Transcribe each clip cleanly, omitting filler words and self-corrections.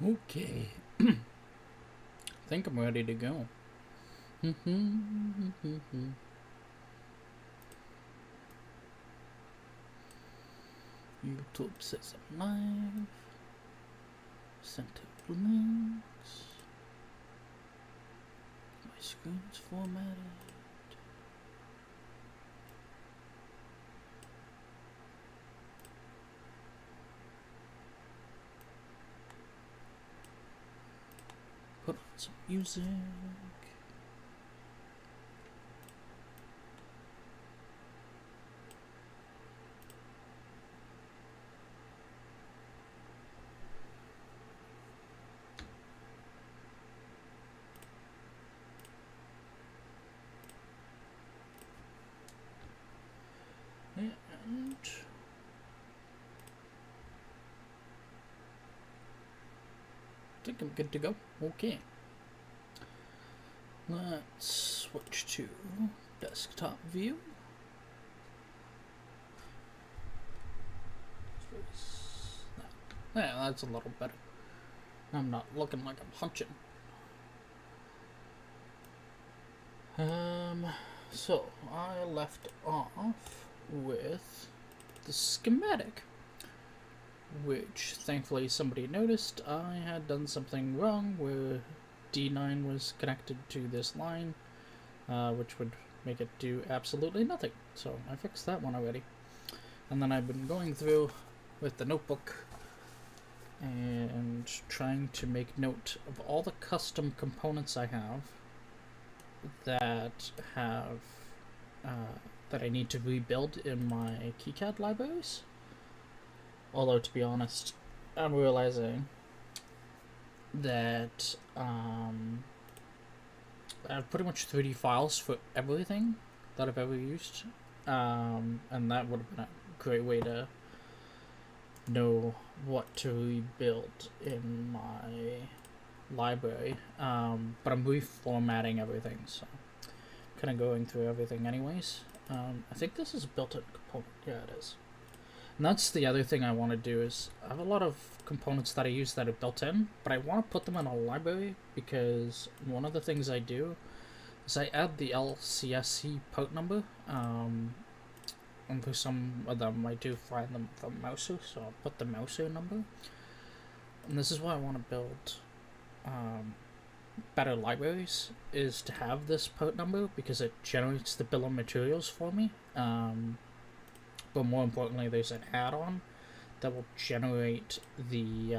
Okay. Think I'm ready to go. YouTube says I'm live. Center links. My screen's formatted. Put on some music. And I think I'm good to go. Okay. Let's switch to desktop view. Yeah, that's a little better. I'm not looking like I'm hunching. So I left off with the schematic, which thankfully somebody noticed I had done something wrong where D9 was connected to this line, which would make it do absolutely nothing. So I fixed that one already. And then I've been going through with the notebook and trying to make note of all the custom components I have that that I need to rebuild in my kicad libraries. Although, to be honest, I'm realizing that I have pretty much 3D files for everything that I've ever used, and that would have been a great way to know what to rebuild in my library. But I'm reformatting everything, so I'm kind of going through everything anyways. I think this is a built-in component. Yeah, it is. And that's the other thing I want to do is I have a lot of components that I use that are built in, but I want to put them in a library because one of the things I do is I add the LCSC port number, and for some of them I do find them from Mouser, so I'll put the Mouser number. And this is why I want to build better libraries, is to have this port number because it generates the bill of materials for me. But more importantly, there's an add-on that will generate the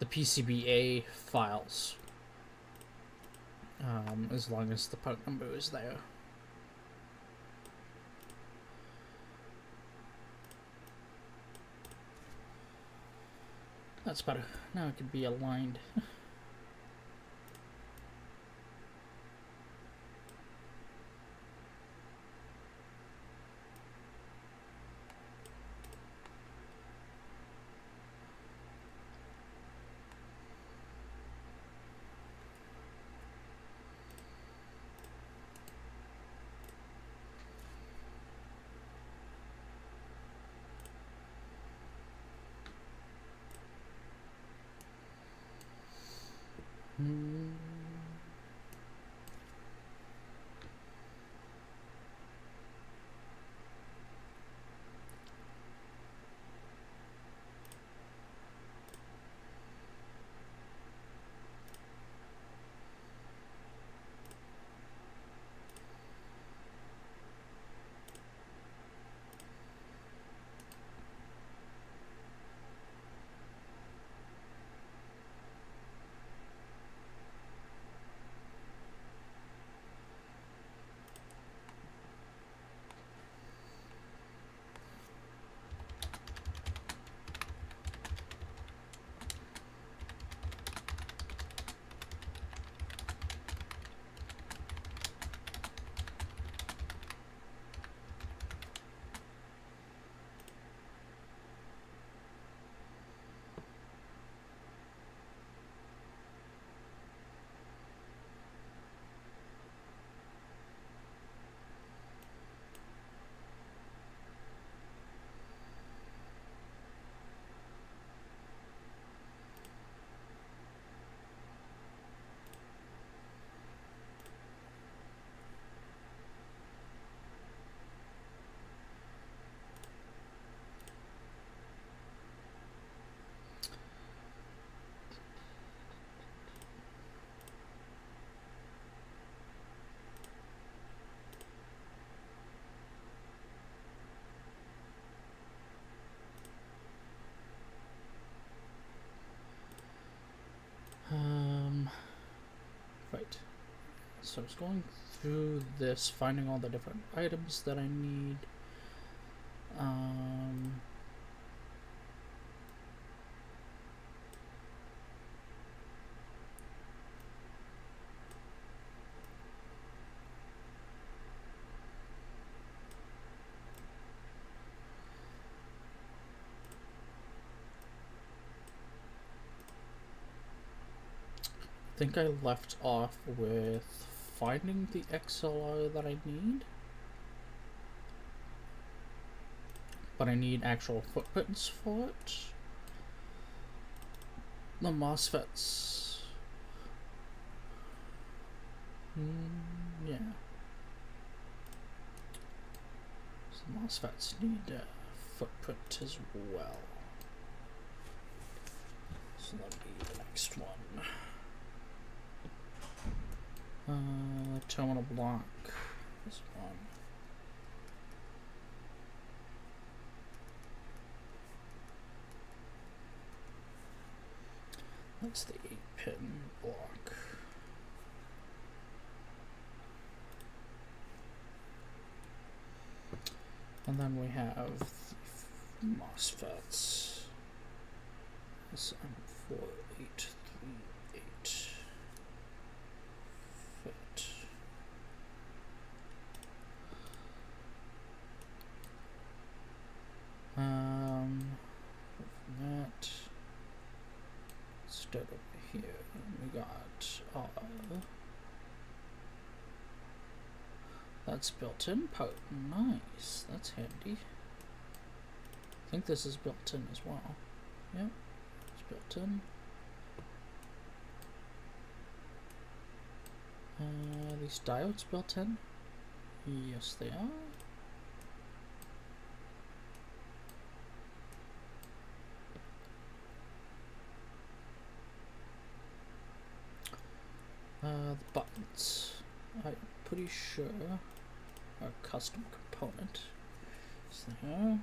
PCBA files as long as the part number is there. That's better. Now it can be aligned. So I was going through this, finding all the different items that I need. I think I left off with finding the XLR that I need, but I need actual footprints for it. The MOSFETs. Yeah. So the MOSFETs need a footprint as well. So that'll be the next one. Terminal block. This one. That's the 8-pin block. And then we have the MOSFETs. SM4838. Fit. That. Start over here. We got that's built-in part. Nice. That's handy. I think this is built-in as well. Yep, it's built-in. These diodes built-in? Yes, they are. The buttons, I'm pretty sure are a custom component. So there.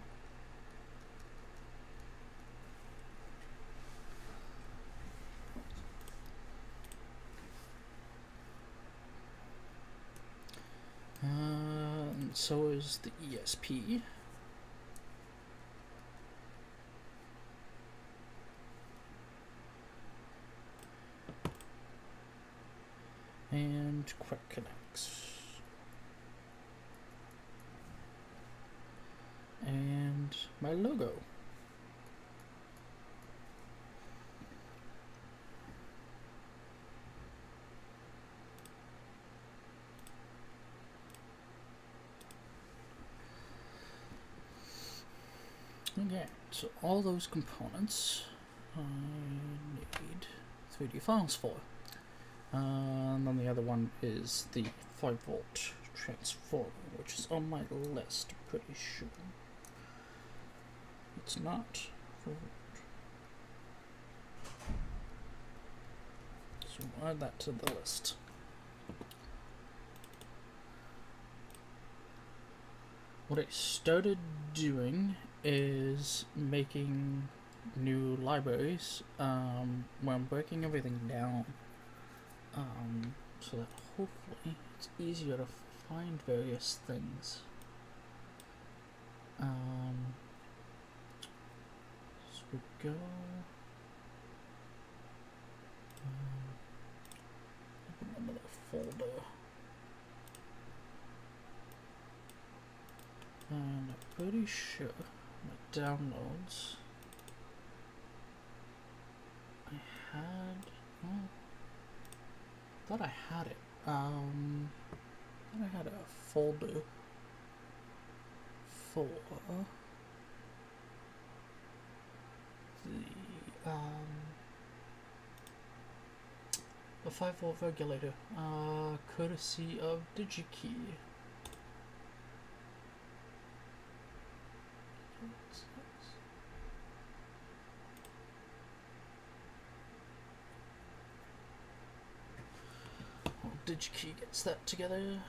And so is the ESP. And quick connects. And my logo. Okay, so all those components I need 3D files for. And then the other one is the 5-volt transformer, which is on my list, pretty sure. It's not. So we'll add that to the list. What I started doing is making new libraries where I'm breaking everything down. So that hopefully it's easier to find various things. So we go. Open another folder. And I'm pretty sure my downloads. I thought I had it. I had a folder for the 5-volt regulator, courtesy of DigiKey. DigiKey gets that together.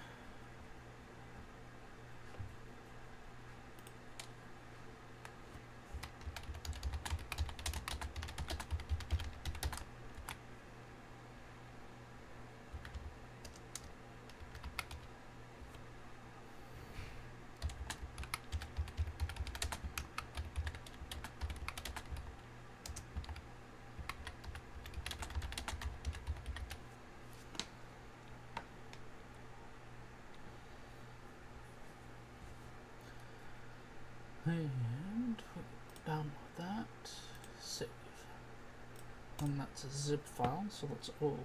And download that, save. And that's a zip file, so let's open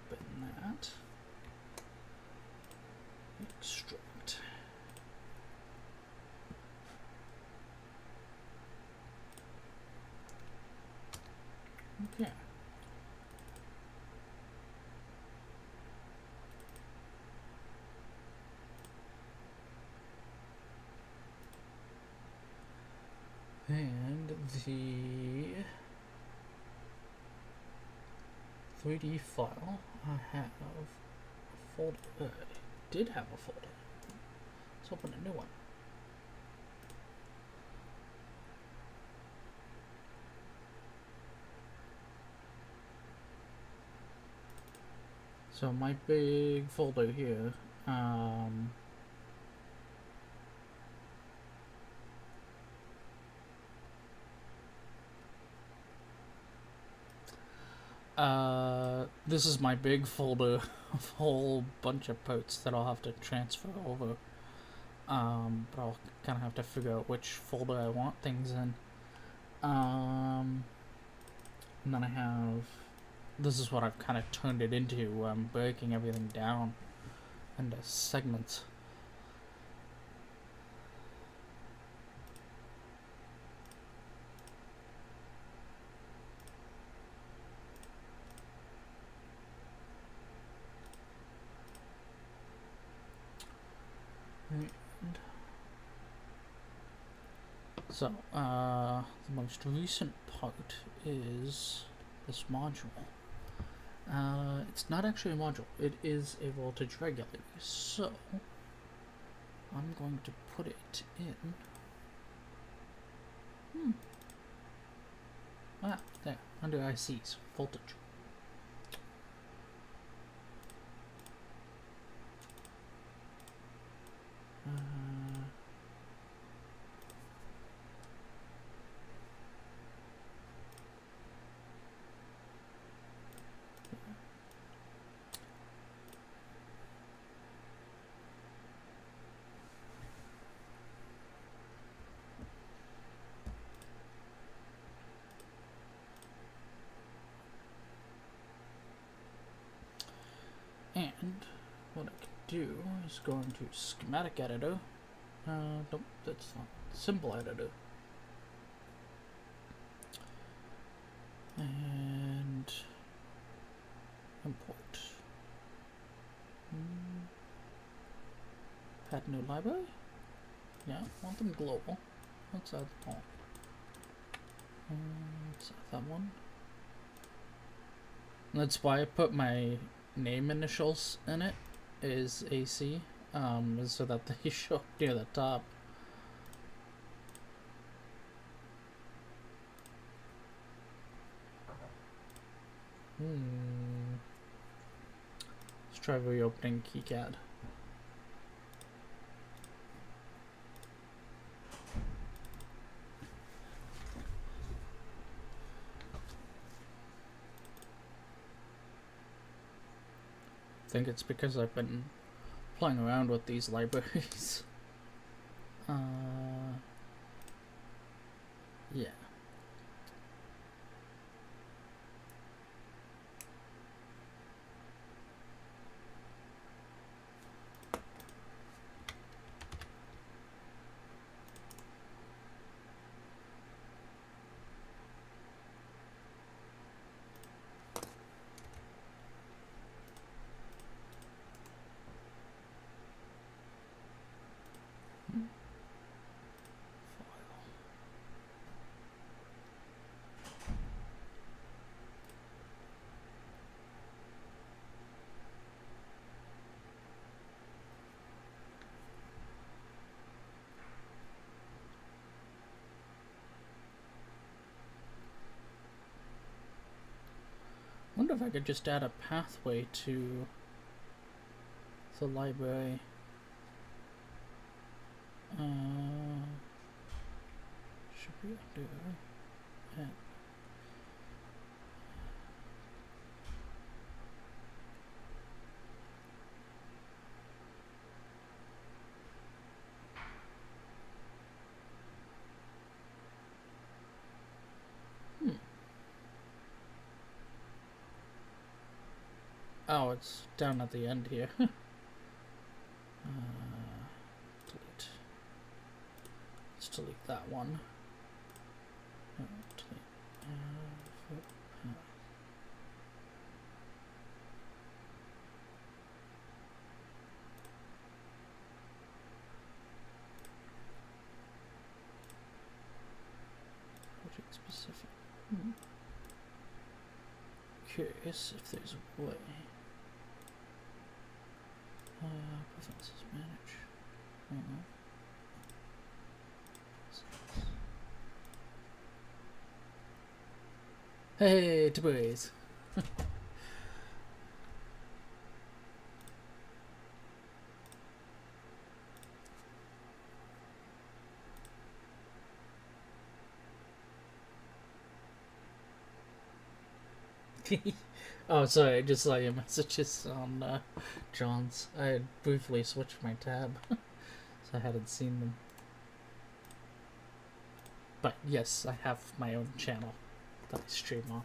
that. Extract. Okay. And the 3D file, I have a folder. I did have a folder. Let's open a new one. So my big folder here, this is my big folder of a whole bunch of parts that I'll have to transfer over. But I'll kind of have to figure out which folder I want things in. And then I have, this is what I've kind of turned it into. I'm breaking everything down into segments. So, the most recent part is this module. It's not actually a module, it is a voltage regulator. So, I'm going to put it in. There, under ICs, voltage. And what I can do is go into schematic editor. Nope, that's not symbol editor. And import. Add new library. Yeah, want them global. Let's add all. Let's add that one. That's why I put my name initials in it, is AC, so that they show up near the top. Let's try reopening kicad. I think it's because I've been playing around with these libraries. Yeah. Wonder if I could just add a pathway to the library. Should be under it. it's down at the end here. Delete. Let's delete that one. Delete. Project specific. Curious if there's a way. Preferences manage. Hey, Taboos. Oh, sorry, I just saw your messages on John's. I had briefly switched my tab, so I hadn't seen them. But yes, I have my own channel that I stream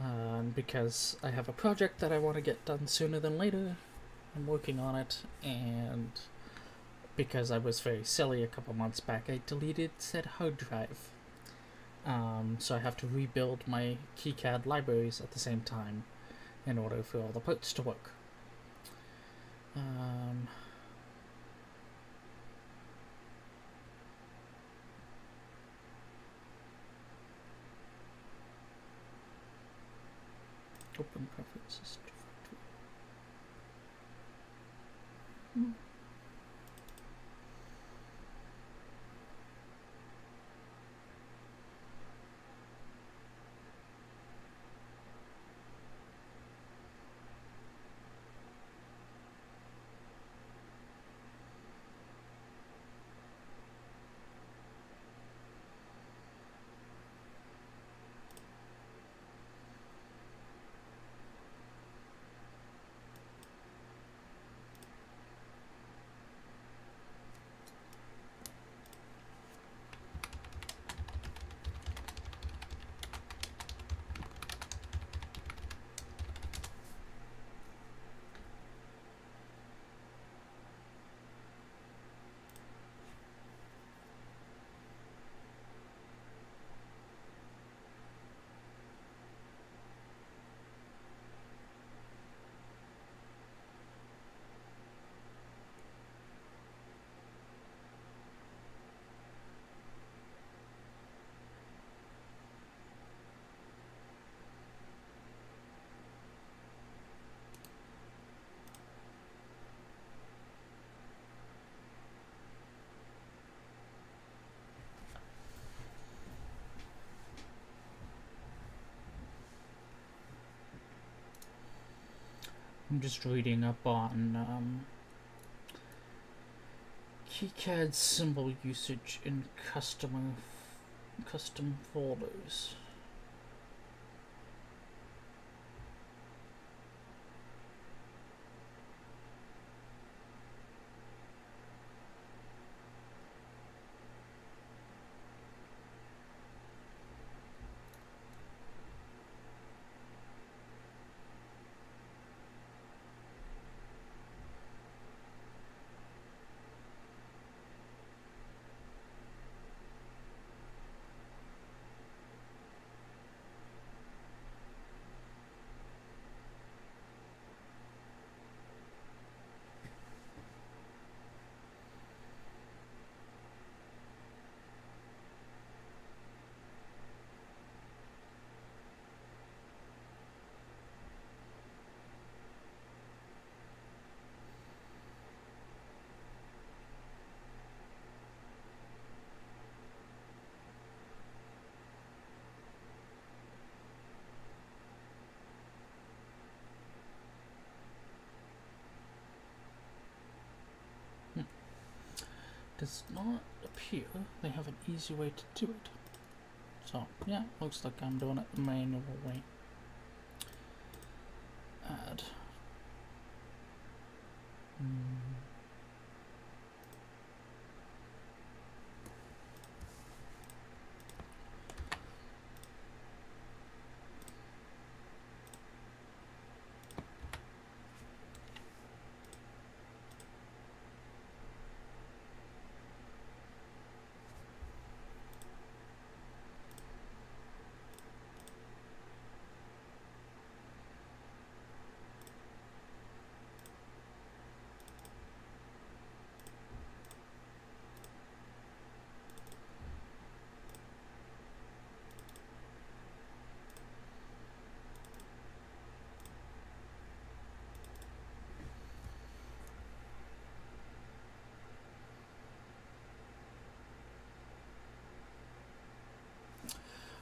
on. Because I have a project that I want to get done sooner than later, I'm working on it, and because I was very silly a couple months back, I deleted said hard drive. So I have to rebuild my kicad libraries at the same time in order for all the parts to work. Open preferences to factory. I'm just reading up on kicad symbol usage in custom folders. Does not appear they have an easy way to do it. So yeah, looks like I'm doing it the manual way. Add.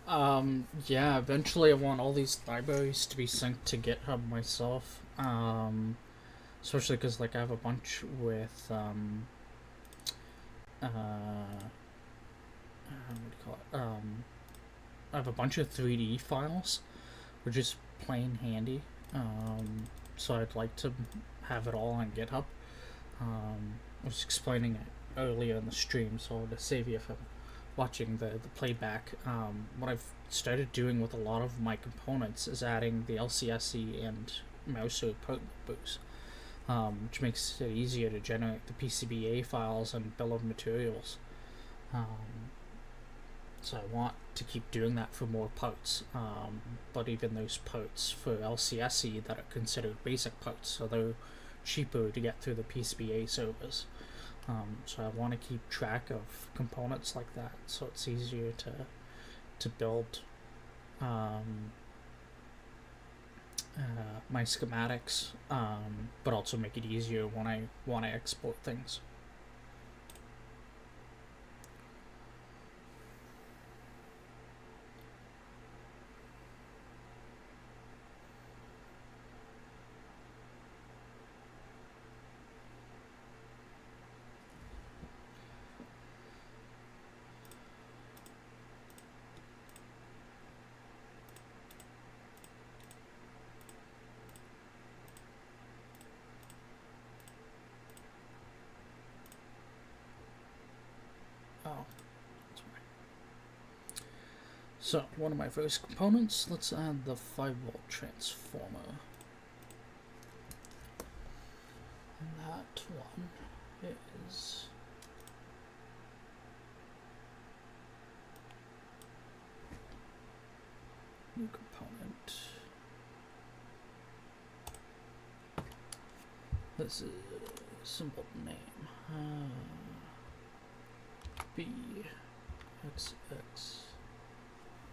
Yeah, eventually I want all these libraries to be synced to GitHub myself. Especially because, like, I have a bunch with, what do you call it? I have a bunch of 3D files, which is plain handy. So I'd like to have it all on GitHub. I was explaining it earlier in the stream, so to save you from watching the playback, what I've started doing with a lot of my components is adding the LCSC and Mouser program boost, which makes it easier to generate the PCBA files and bill of materials. So I want to keep doing that for more parts, but even those parts for LCSC that are considered basic parts, so they're cheaper to get through the PCBA servers. So I want to keep track of components like that, so it's easier to build my schematics, but also make it easier when I want to export things. So, one of my first components, let's add the 5-volt transformer. And that one is new component. This is a simple name. BXX.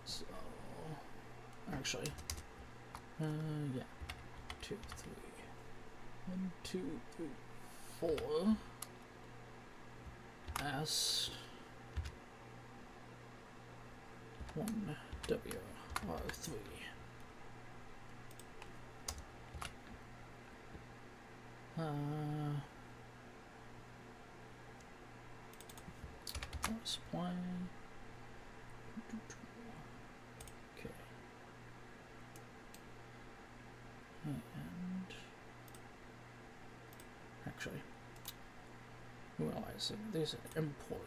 So, actually, yeah, 2, 3, 1, 2, 3, 4, S, 1, W, R3. Supply. Okay. And actually, realizing there's an import.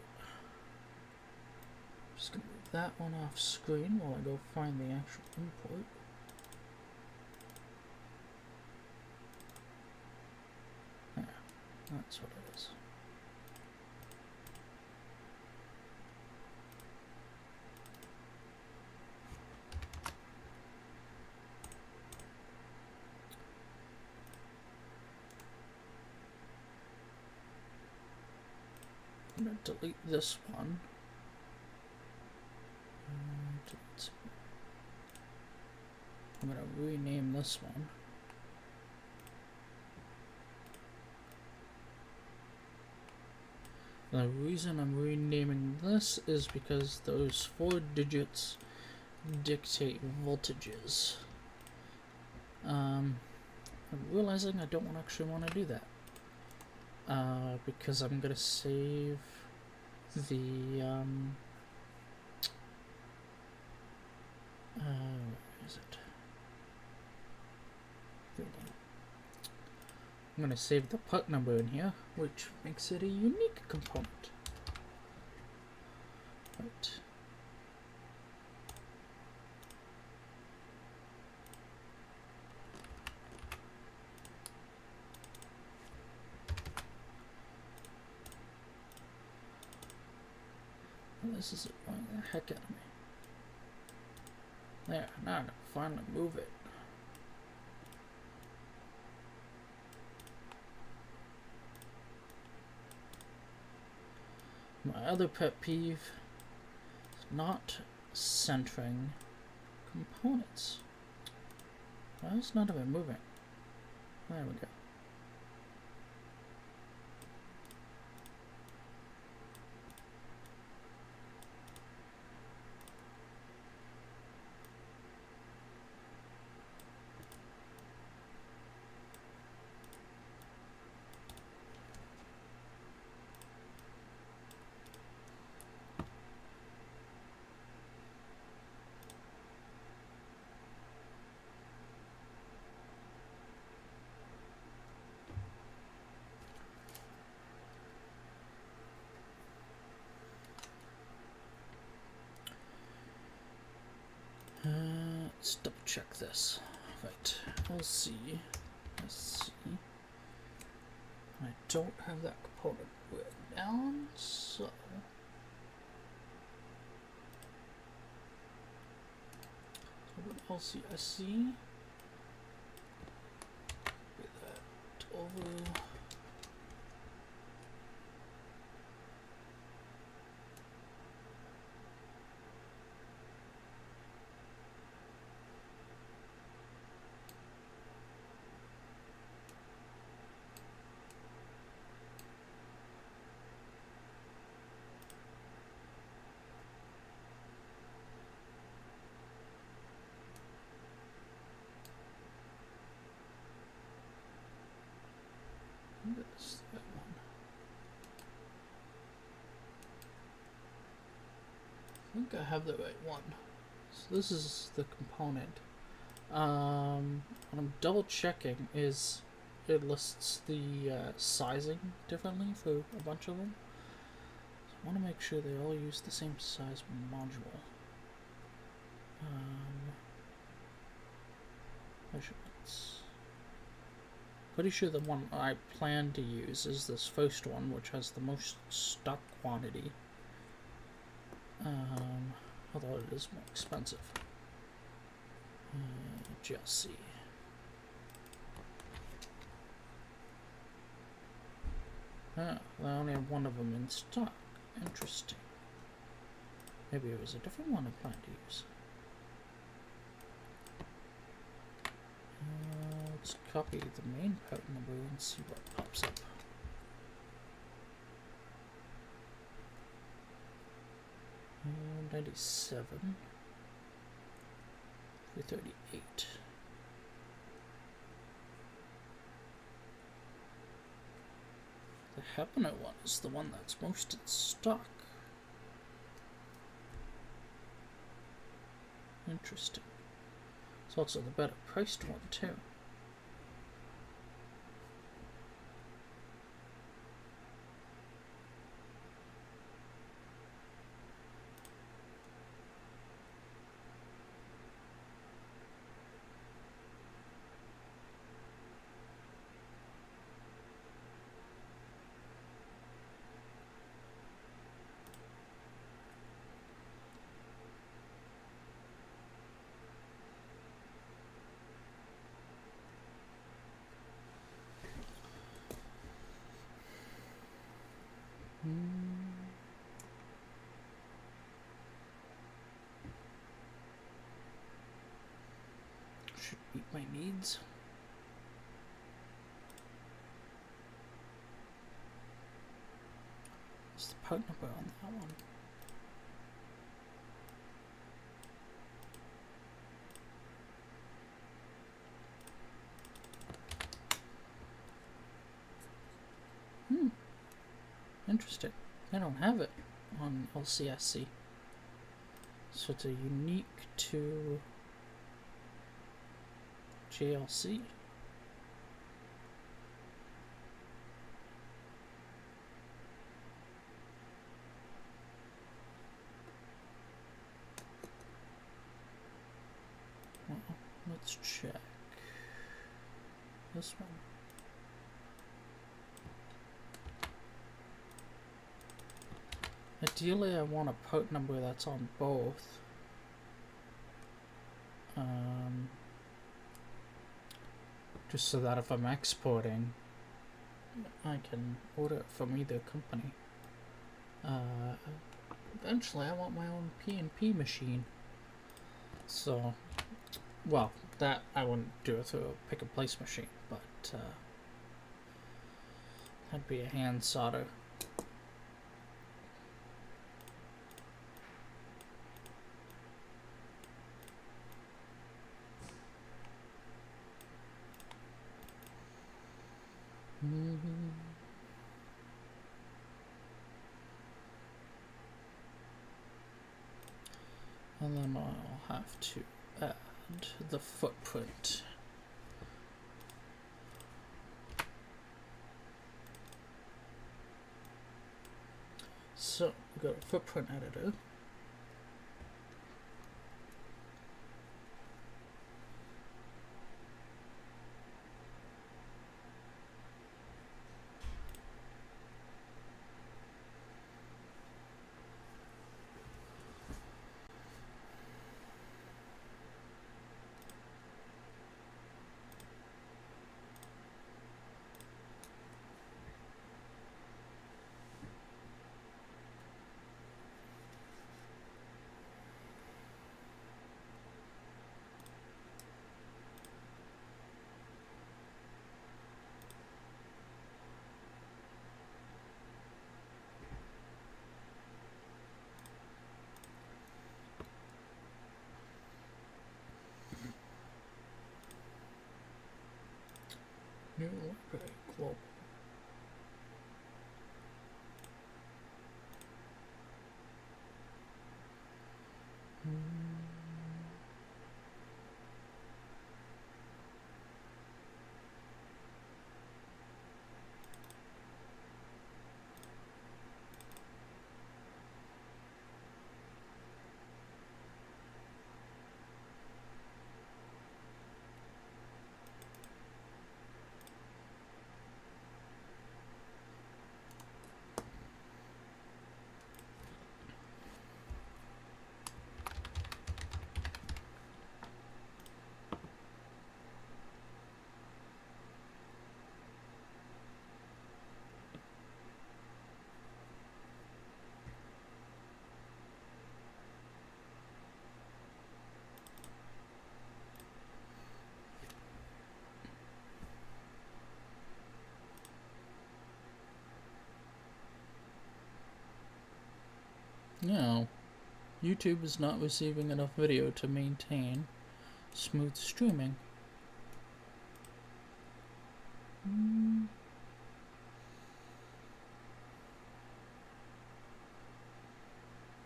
Just gonna move that one off screen while I go find the actual import. Yeah, that's what it is. I'm going to delete this one. I'm going to rename this one. The reason I'm renaming this is because those 4 digits dictate voltages. I'm realizing I don't actually want to do that. Because I'm gonna save the where is it? I'm gonna save the part number in here, which makes it a unique component. Right. This is annoying the heck out of me. There, now I can finally move it. My other pet peeve is not centering components. Why is none of it moving? There we go. let's double check this. Right, LC, SC. I don't have that component written down, so LCSC. Get that over. That's that one. I think I have the right one. So this is the component. What I'm double checking is it lists the sizing differently for a bunch of them. So I want to make sure they all use the same size module. Measurements. Pretty sure the one I plan to use is this first one, which has the most stock quantity. Although it is more expensive. GLC. Ah, I only have one of them in stock. Interesting. Maybe it was a different one I planned to use. Let's copy the main part number and see what pops up. And 97. 338. The Happiness one is the one that's most in stock. Interesting. It's also the better priced one too. Should meet my needs. What's the part number on that one? Interesting. I don't have it on LCSC. So it's a unique to JLC. Well, let's check this one. Ideally, I want a part number that's on both. Just so that if I'm exporting, I can order it from either company. Eventually, I want my own P&P machine. So, well, that I wouldn't do it through a pick-and-place machine, but that'd be a hand solder. And then I'll have to add the footprint. So we go to footprint editor. New library global. No, YouTube is not receiving enough video to maintain smooth streaming.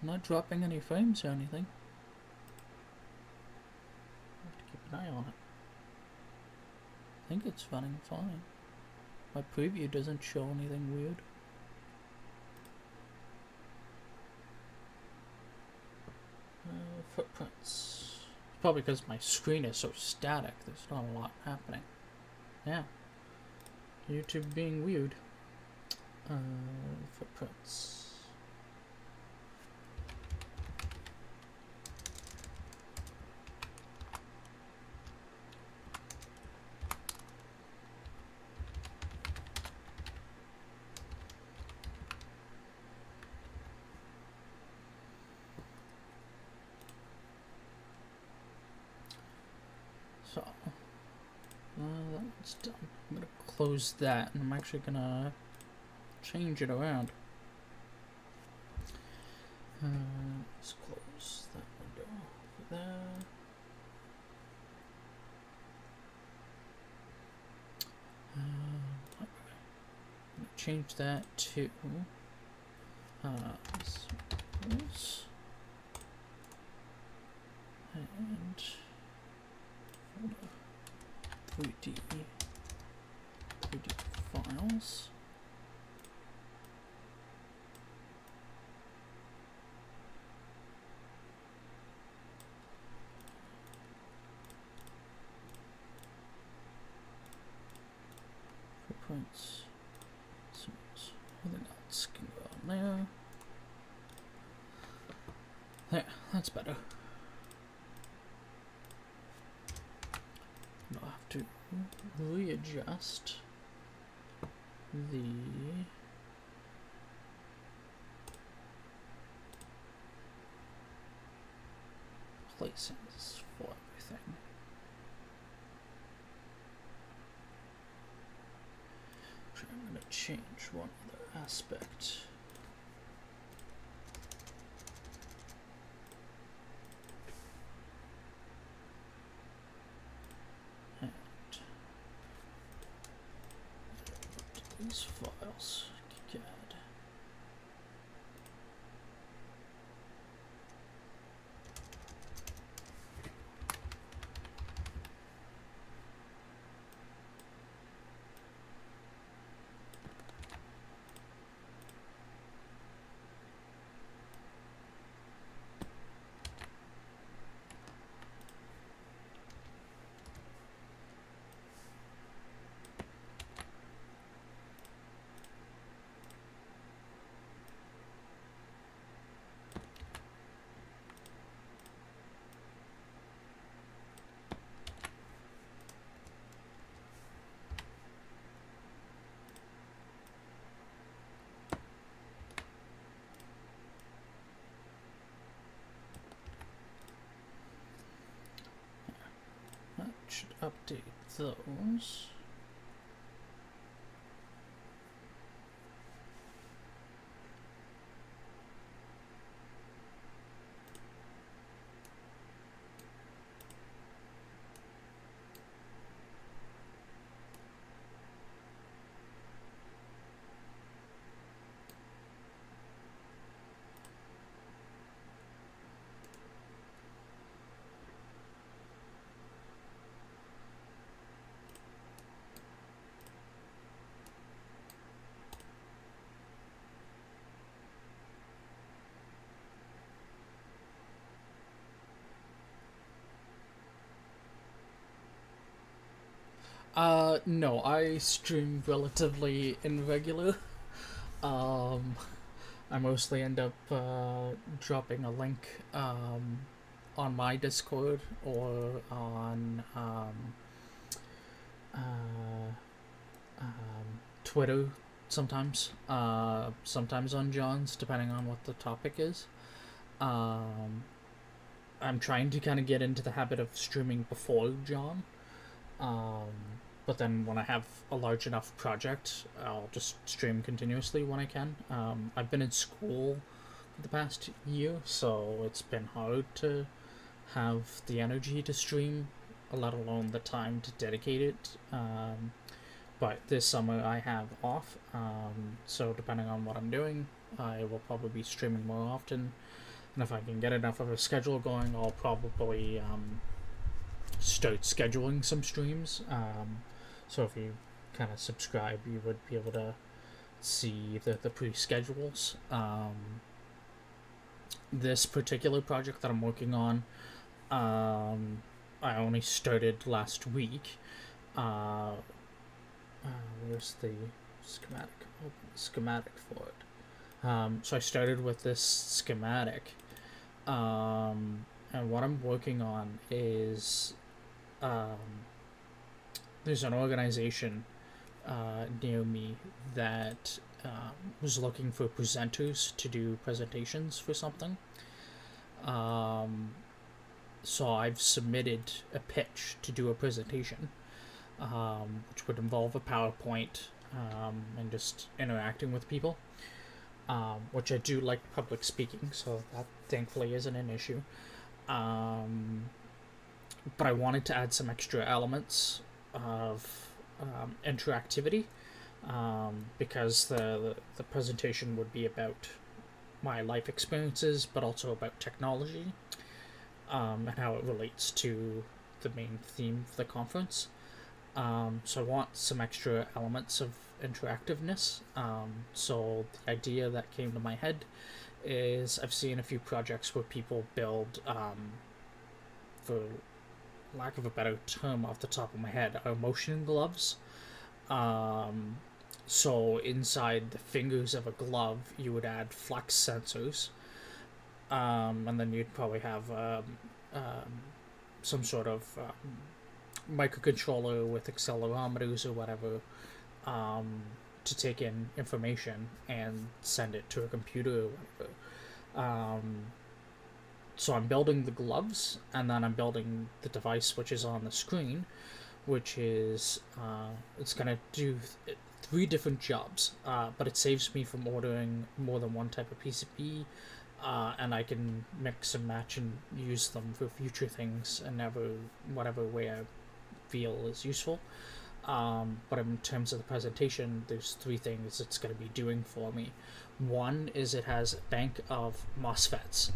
Not dropping any frames or anything. Have to keep an eye on it. I think it's running fine. My preview doesn't show anything weird. Footprints. Probably because my screen is so static, there's not a lot happening. Yeah. YouTube being weird. Footprints. So, that's done. I'm gonna close that, and I'm actually gonna change it around. Let's close that window over there. I'm gonna change that to this, and 3D files. Footprints. Everything else can go on there. There, that's better. I'll have to readjust the places for everything. I'm going to change one other aspect. These files, kicad. Should update those. No, I stream relatively irregular. Um, I mostly end up dropping a link on my Discord or on uh, Twitter sometimes. Sometimes on John's, depending on what the topic is. Um, I'm trying to kind of get into the habit of streaming before John. But then when I have a large enough project, I'll just stream continuously when I can. I've been in school for the past year, so it's been hard to have the energy to stream, let alone the time to dedicate it. But this summer I have off, so depending on what I'm doing, I will probably be streaming more often. And if I can get enough of a schedule going, I'll probably start scheduling some streams. So if you kind of subscribe, you would be able to see the pre-schedules. This particular project that I'm working on, I only started last week. Where's the schematic? Open the schematic for it. So I started with this schematic. And what I'm working on is there's an organization near me that was looking for presenters to do presentations for something. So I've submitted a pitch to do a presentation, which would involve a PowerPoint and just interacting with people, which I do like public speaking, so that thankfully isn't an issue. But I wanted to add some extra elements of interactivity, because the presentation would be about my life experiences, but also about technology, and how it relates to the main theme of the conference. So I want some extra elements of interactiveness. So the idea that came to my head is I've seen a few projects where people build, for lack of a better term off the top of my head, are motion gloves. So inside the fingers of a glove, you would add flex sensors, and then you'd probably have some sort of microcontroller with accelerometers or whatever, to take in information and send it to a computer or whatever. So I'm building the gloves, and then I'm building the device which is on the screen, which is it's gonna do 3 different jobs, but it saves me from ordering more than one type of PCB, and I can mix and match and use them for future things and whatever way I feel is useful. But in terms of the presentation, there's 3 things it's going to be doing for me. One is it has a bank of MOSFETs.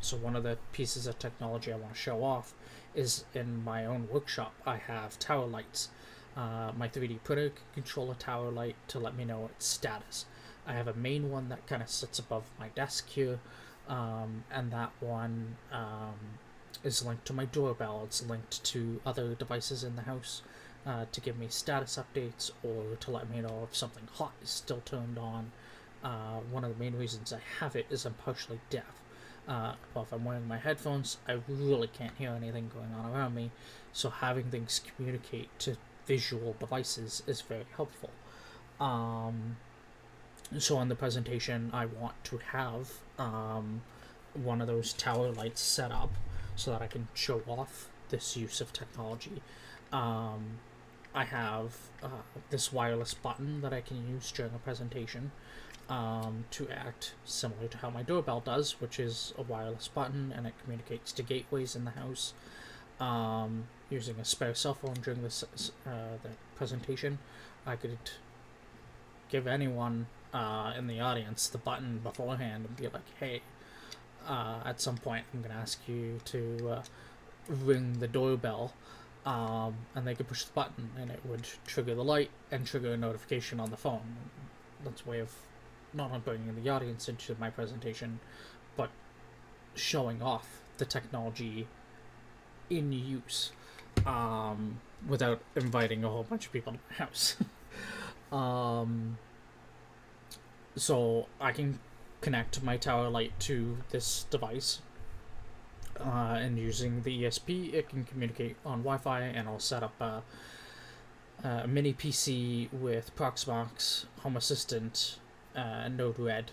So one of the pieces of technology I want to show off is in my own workshop. I have tower lights. My 3D printer can control a tower light to let me know its status. I have a main one that kind of sits above my desk here, and that one is linked to my doorbell. It's linked to other devices in the house, to give me status updates or to let me know if something hot is still turned on. One of the main reasons I have it is I'm partially deaf. Well, if I'm wearing my headphones, I really can't hear anything going on around me, so having things communicate to visual devices is very helpful. So in the presentation, I want to have one of those tower lights set up so that I can show off this use of technology. I have this wireless button that I can use during a presentation, to act similar to how my doorbell does, which is a wireless button, and it communicates to gateways in the house. Using a spare cell phone during the presentation, I could give anyone in the audience the button beforehand and be like, hey, at some point I'm going to ask you to ring the doorbell, and they could push the button and it would trigger the light and trigger a notification on the phone. That's a way of not only bringing the audience into my presentation, but showing off the technology in use. without inviting a whole bunch of people to my house. So I can connect my tower light to this device, and using the ESP, it can communicate on Wi-Fi, and I'll set up a mini PC with Proxmox, Home Assistant, Node-RED,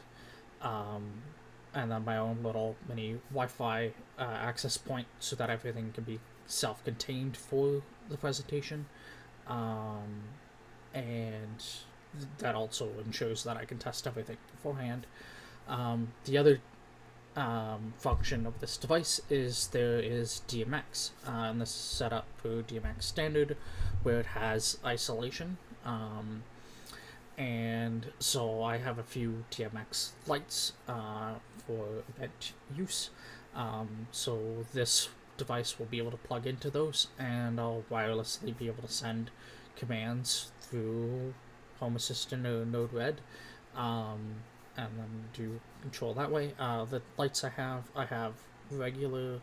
and then my own little mini Wi-Fi access point so that everything can be self-contained for the presentation, and that also ensures that I can test everything beforehand. The other function of this device is there is DMX, and this is set up for DMX standard, where it has isolation, and so I have a few DMX lights for event use. So this device will be able to plug into those, and I'll wirelessly be able to send commands through Home Assistant or Node-RED, and then do control that way. The lights I have regular,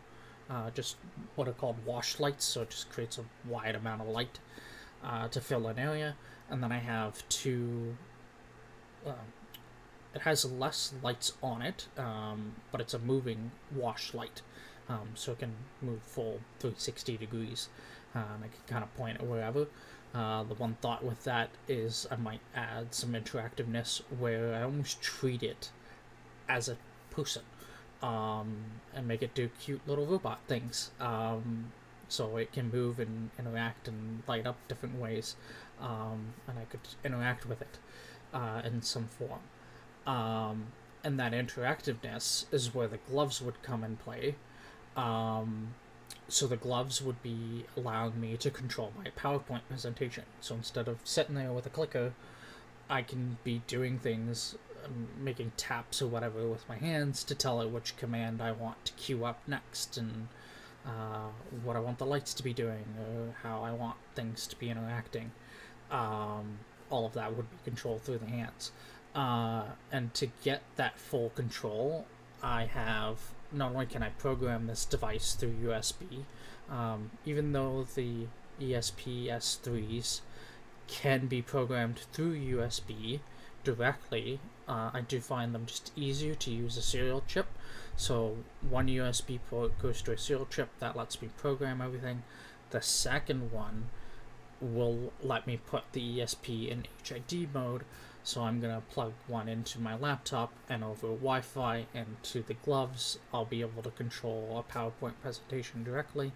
just what are called wash lights, so it just creates a wide amount of light to fill an area. And then I have two, it has less lights on it, but it's a moving wash light, so it can move full 360 degrees, and I can kind of point it wherever. The one thought with that is I might add some interactiveness where I almost treat it as a person, and make it do cute little robot things, so it can move and interact and light up different ways, and I could interact with it in some form. And that interactiveness is where the gloves would come in play. So the gloves would be allowing me to control my PowerPoint presentation. So instead of sitting there with a clicker, I can be doing things, making taps or whatever with my hands to tell it which command I want to queue up next, and what I want the lights to be doing, or how I want things to be interacting. All of that would be controlled through the hands. And to get that full control, I have, not only can I program this device through USB, even though the ESP S3s can be programmed through USB directly, I do find them just easier to use a serial chip. So one USB port goes to a serial chip that lets me program everything. The second one will let me put the ESP in HID mode, so I'm going to plug one into my laptop, and over Wi-Fi and to the gloves I'll be able to control a PowerPoint presentation directly.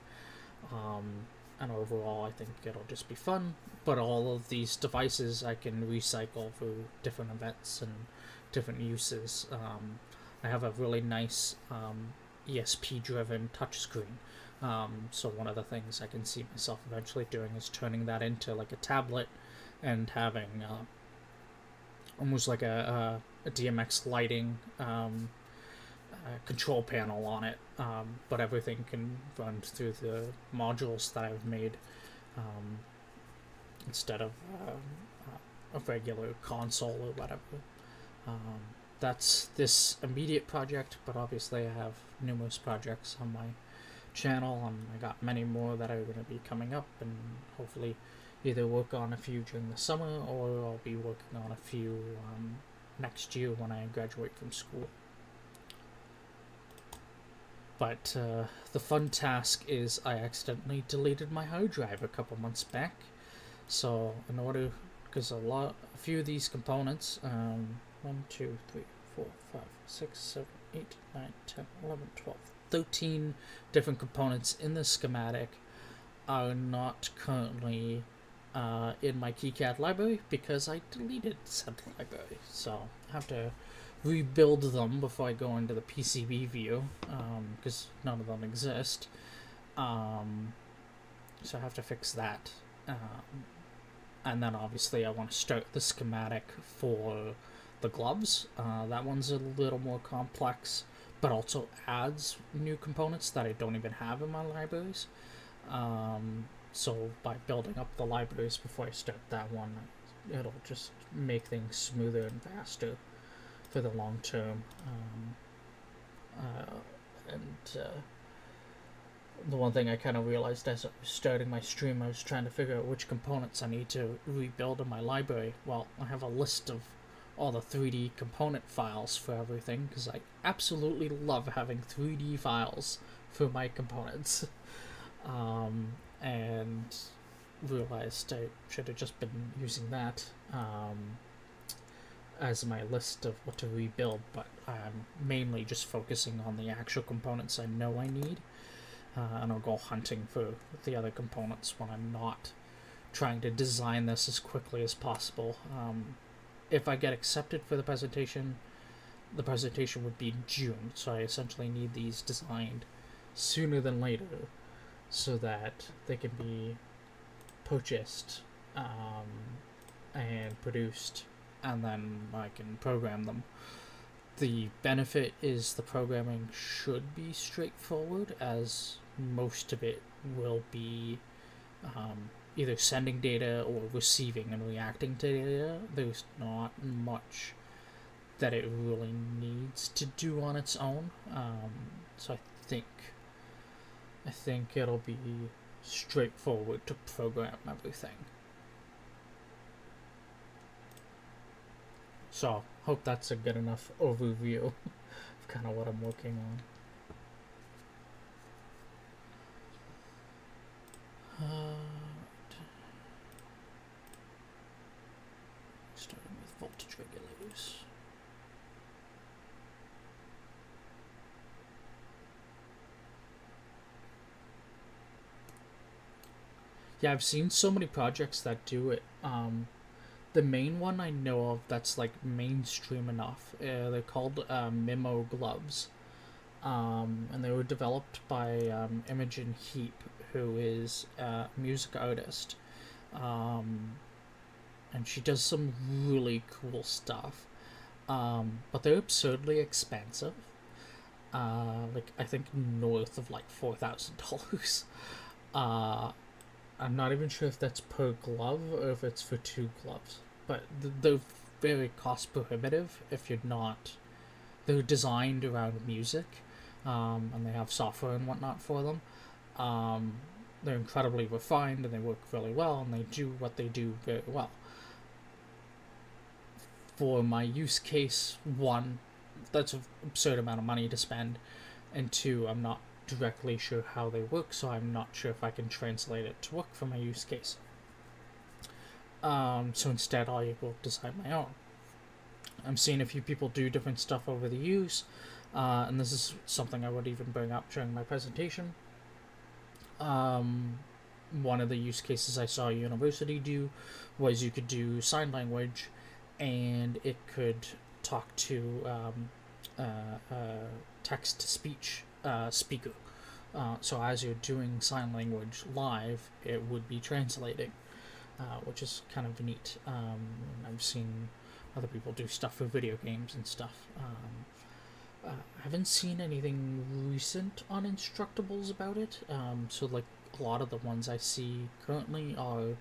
And overall I think it'll just be fun, but all of these devices I can recycle for different events and different uses. I have a really nice ESP driven touchscreen. So one of the things I can see myself eventually doing is turning that into like a tablet and having almost like a DMX lighting control panel on it, but everything can run through the modules that I've made, instead of a regular console or whatever. That's this immediate project, but obviously I have numerous projects on my channel, and I got many more that are going to be coming up, and hopefully either work on a few during the summer, or I'll be working on a few next year when I graduate from school. But the fun task is I accidentally deleted my hard drive a couple months back, so in order, because a few of these components, 1, 2, 3, 4, 5, 6, 7, 8, 9, 10, 11, 12, 13 different components in the schematic are not currently in my KiCad library because I deleted said library. So I have to rebuild them before I go into the PCB view, because none of them exist. So I have to fix that. And then obviously I want to start the schematic for the gloves. That one's a little more complex, but also adds new components that I don't even have in my libraries. So by building up the libraries before I start that one, it'll just make things smoother and faster for the long term. the one thing I kind of realized as I was starting my stream, I was trying to figure out which components I need to rebuild in my library. Well, I have a list of all the 3D component files for everything, because I absolutely love having 3D files for my components. And realized I should have just been using that as my list of what to rebuild, but I'm mainly just focusing on the actual components I know I need. And I'll go hunting for the other components when I'm not trying to design this as quickly as possible. If I get accepted for the presentation would be in June, so I essentially need these designed sooner than later so that they can be purchased and produced, and then I can program them. The benefit is the programming should be straightforward, as most of it will be either sending data or receiving and reacting to data. There's not much that it really needs to do on its own. So I think it'll be straightforward to program everything. So hope that's a good enough overview of kind of what I'm working on. Starting with voltage regulators. Yeah, I've seen so many projects that do it. The main one I know of that's like mainstream enough, they're called Mimo gloves. And they were developed by Imogen Heap, who is a music artist. And she does some really cool stuff. But they're absurdly expensive. Like, I think north of like $4,000. I'm not even sure if that's per glove or if it's for 2 gloves. But they're very cost prohibitive if you're not... They're designed around music, and they have software and whatnot for them. They're incredibly refined, and they work really well, and they do what they do very well. For my use case, 1, that's an absurd amount of money to spend, and 2, I'm not directly sure how they work, so I'm not sure if I can translate it to work for my use case. So instead I will design my own. I'm seeing a few people do different stuff over the years, and this is something I would even bring up during my presentation. One of the use cases I saw a university do was you could do sign language, and it could talk to text-to-speech speaker. So as you're doing sign language live, it would be translating, which is kind of neat. I've seen other people do stuff for video games and stuff. I haven't seen anything recent on Instructables about it. So like a lot of the ones I see currently are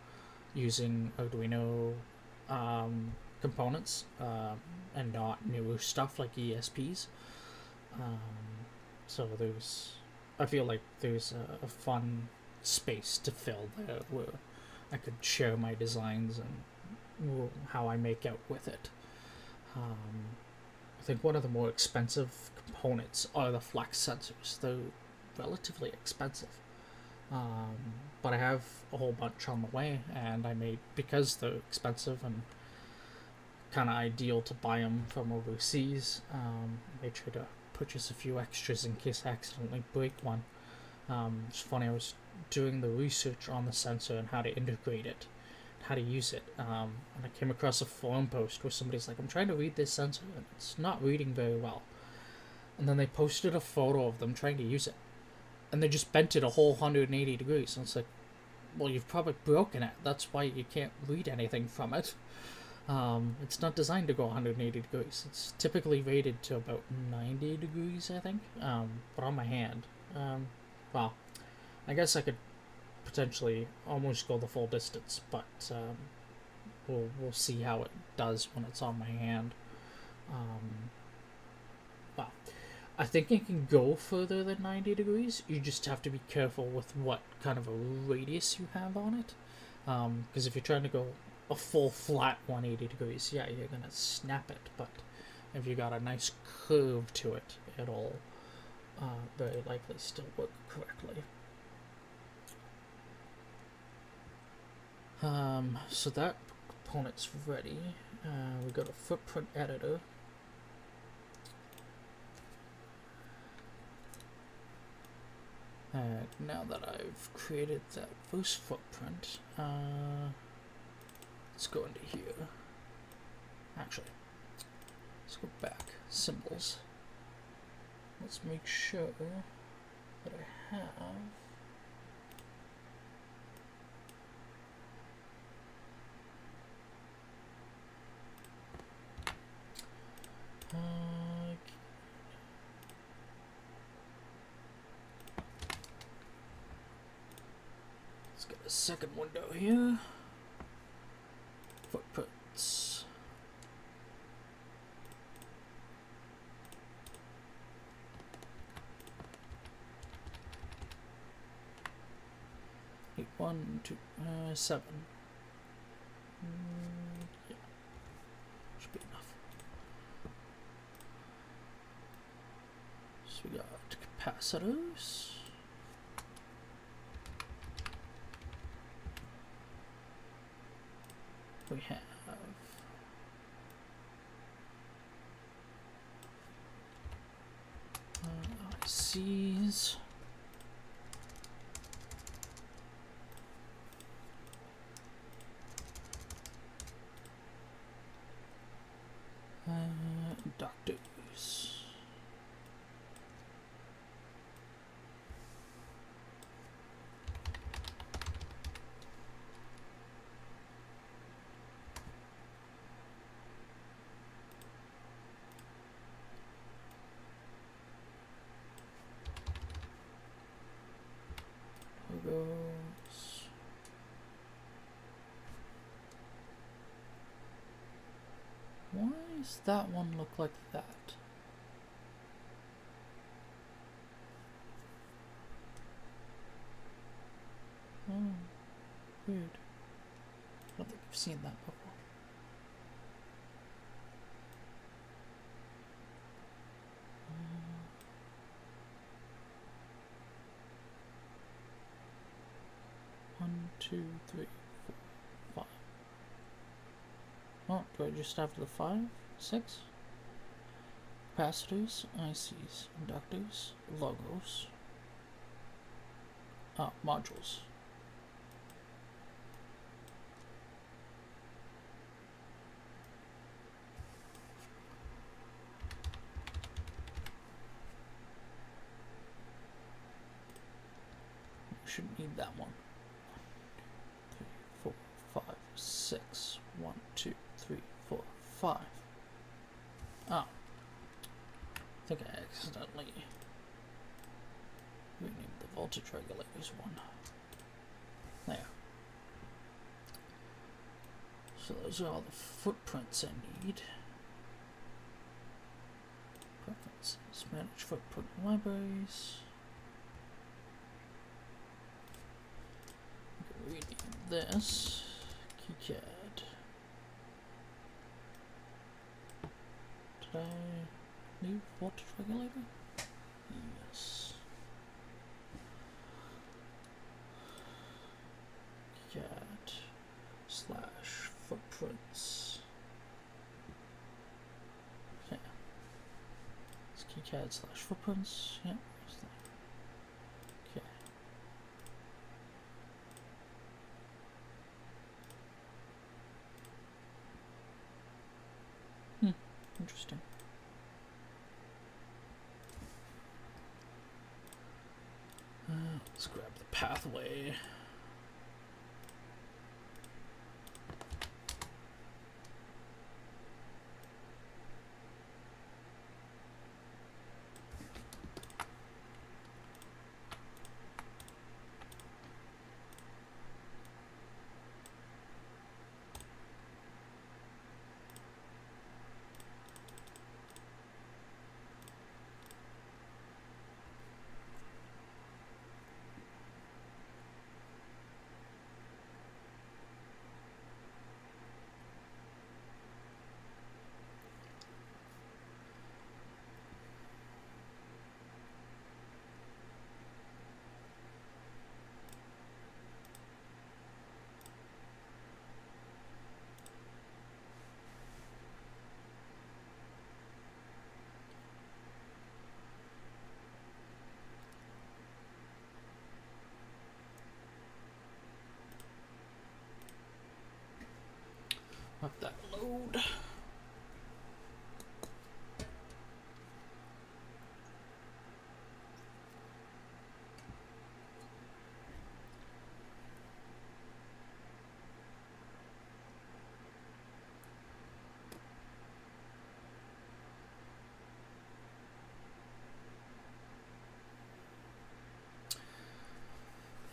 using Arduino components and not newer stuff like ESPs. So I feel like there's a fun space to fill there where I could share my designs and how I make out with it. I think one of the more expensive components are the flex sensors. They're relatively expensive, but I have a whole bunch on the way, and because they're expensive and kind of ideal to buy them from overseas, I made sure to purchase a few extras in case I accidentally break one. It's funny, I was doing the research on the sensor and how to integrate it, how to use it, and I came across a forum post where somebody's like, I'm trying to read this sensor and it's not reading very well. And then they posted a photo of them trying to use it, and they just bent it a whole 180 degrees, and it's like, well, you've probably broken it, that's why you can't read anything from it. It's not designed to go 180 degrees. It's typically rated to about 90 degrees, I think. But on my hand, well, I guess I could potentially almost go the full distance, but we'll see how it does when it's on my hand. Well, I think it can go further than 90 degrees. You just have to be careful with what kind of a radius you have on it. Because if you're trying to go a full flat 180 degrees, yeah, you're going to snap it. But if you got a nice curve to it, it'll very likely still work correctly. So that component's ready. We got a footprint editor. Now that I've created that first footprint, let's go into here. Actually, let's go back. Symbols. Let's make sure that I have let's get a second window here. Footprints. Eight, 1, 2, 7. Yeah, should be enough. So we got capacitors. We have ICs. Inductors. Goes. Why does that one look like that? Oh, weird. I don't think I've seen that before. One, two, three, 4, 5. Oh, do I just have the 5? 6? Capacitors, ICs, inductors, logos. Modules. We shouldn't need that one. 3, 4, 5, 6. 1, 2, 3, 4, 5. Oh. I think I accidentally renamed the voltage regulators one. There. So those are all the footprints I need. Preferences. Manage footprint libraries. We can rename this kicad. Did I leave voltage regulator? Yes. Kicad slash footprints. Yeah. It's kicad slash footprints. Yeah. Okay. Interesting. Let's grab the pathway.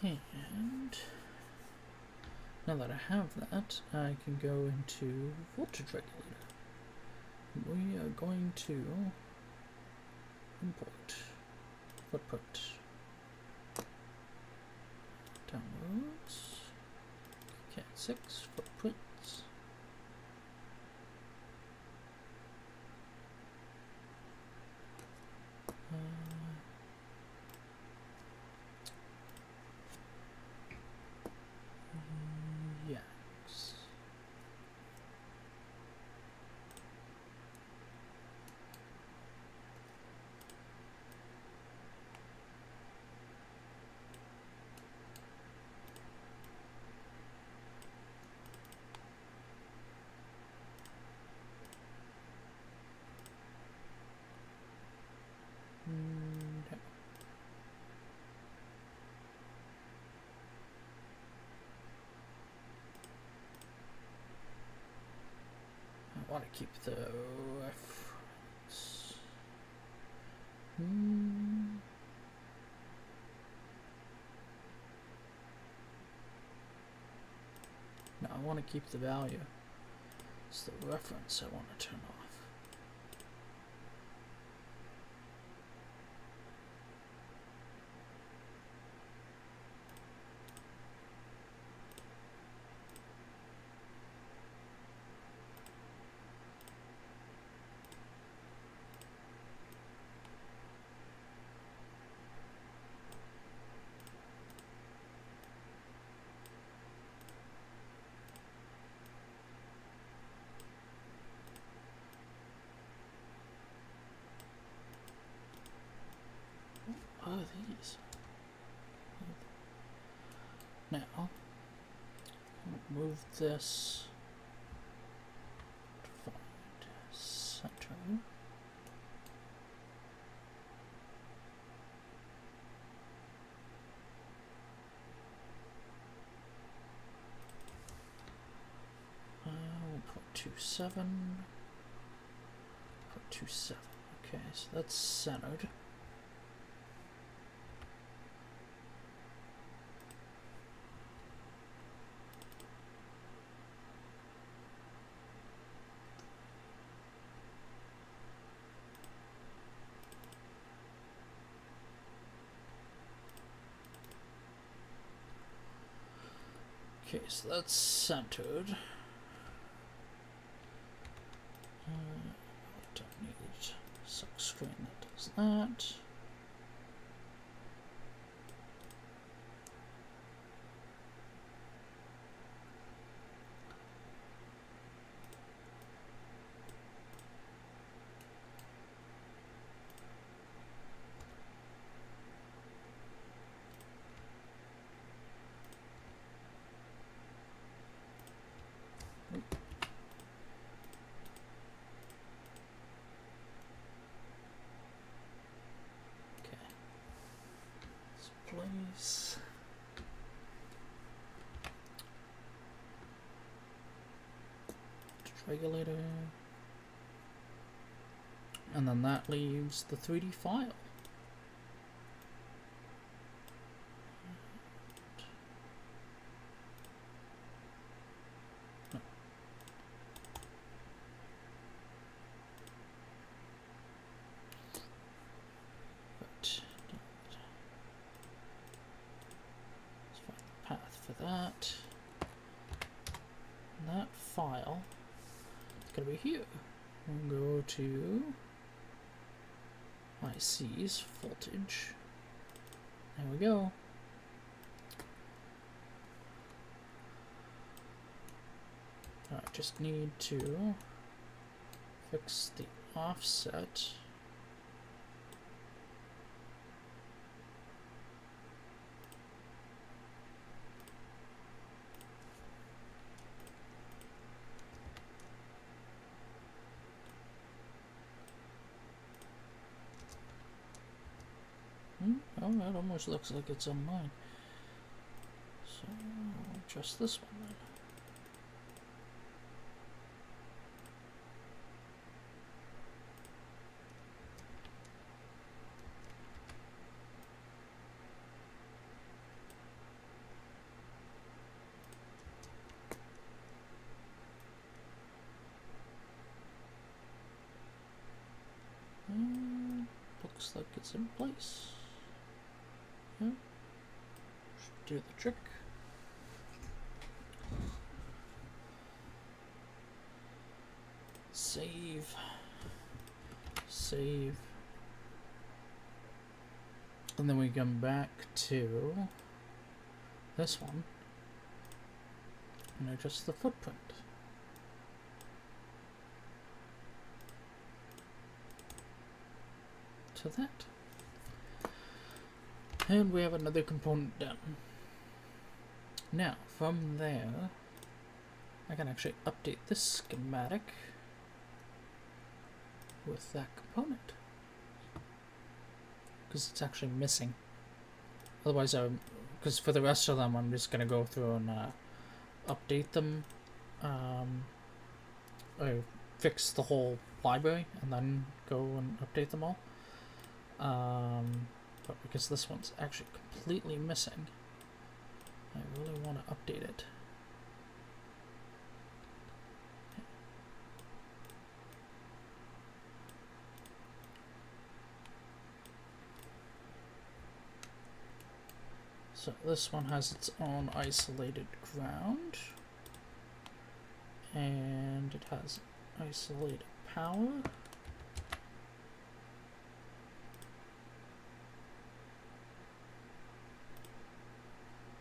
And now that I have that, I can go into voltage regulator. We are going to import footprint, downloads, kicad 6 footprints. Yes. I want to keep the reference. No, I want to keep the value. It's the reference I want to turn off. What are these? Now, move this to find center. We'll put 2.7. Put 2.7. Okay, so that's centered. Okay, so that's centered. Don't need a silk screen that does that. Place. Regulator. And then that leaves the 3D file. That file is going to be here. We'll go to ICs, voltage. There we go. I just need to fix the offset. Oh, that almost looks like it's on mine. So, just this one then. looks like it's in place. Yeah. Should do the trick. Save. Save. And then we come back to this one and adjust the footprint. To that. And we have another component done. Now, from there, I can actually update this schematic with that component. Because it's actually missing. Otherwise, because for the rest of them, I'm just going to go through and update them. Or fix the whole library and then go and update them all. But because this one's actually completely missing, I really want to update it. So this one has its own isolated ground, and it has isolated power.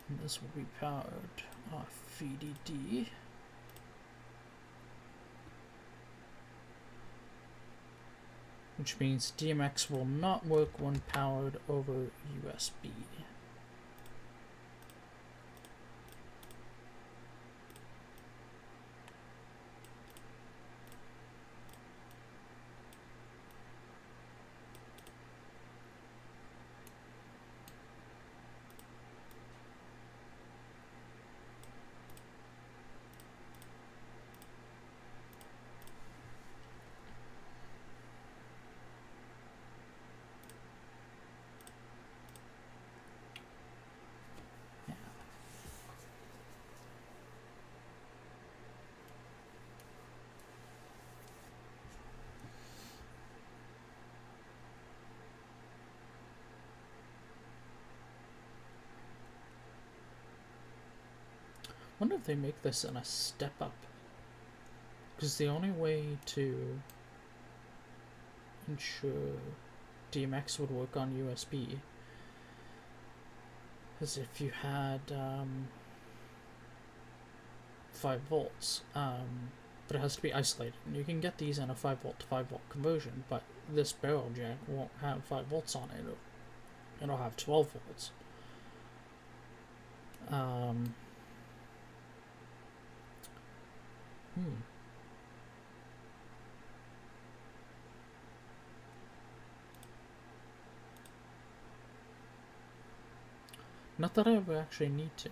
And this will be powered off VDD. Which means DMX will not work when powered over USB. I wonder if they make this in a step up, because the only way to ensure DMX would work on USB is if you had 5 volts, but it has to be isolated. And you can get these in a 5 volt to 5 volt conversion, but this barrel jack won't have 5 volts on it. It'll have 12 volts. Not that I ever actually need to,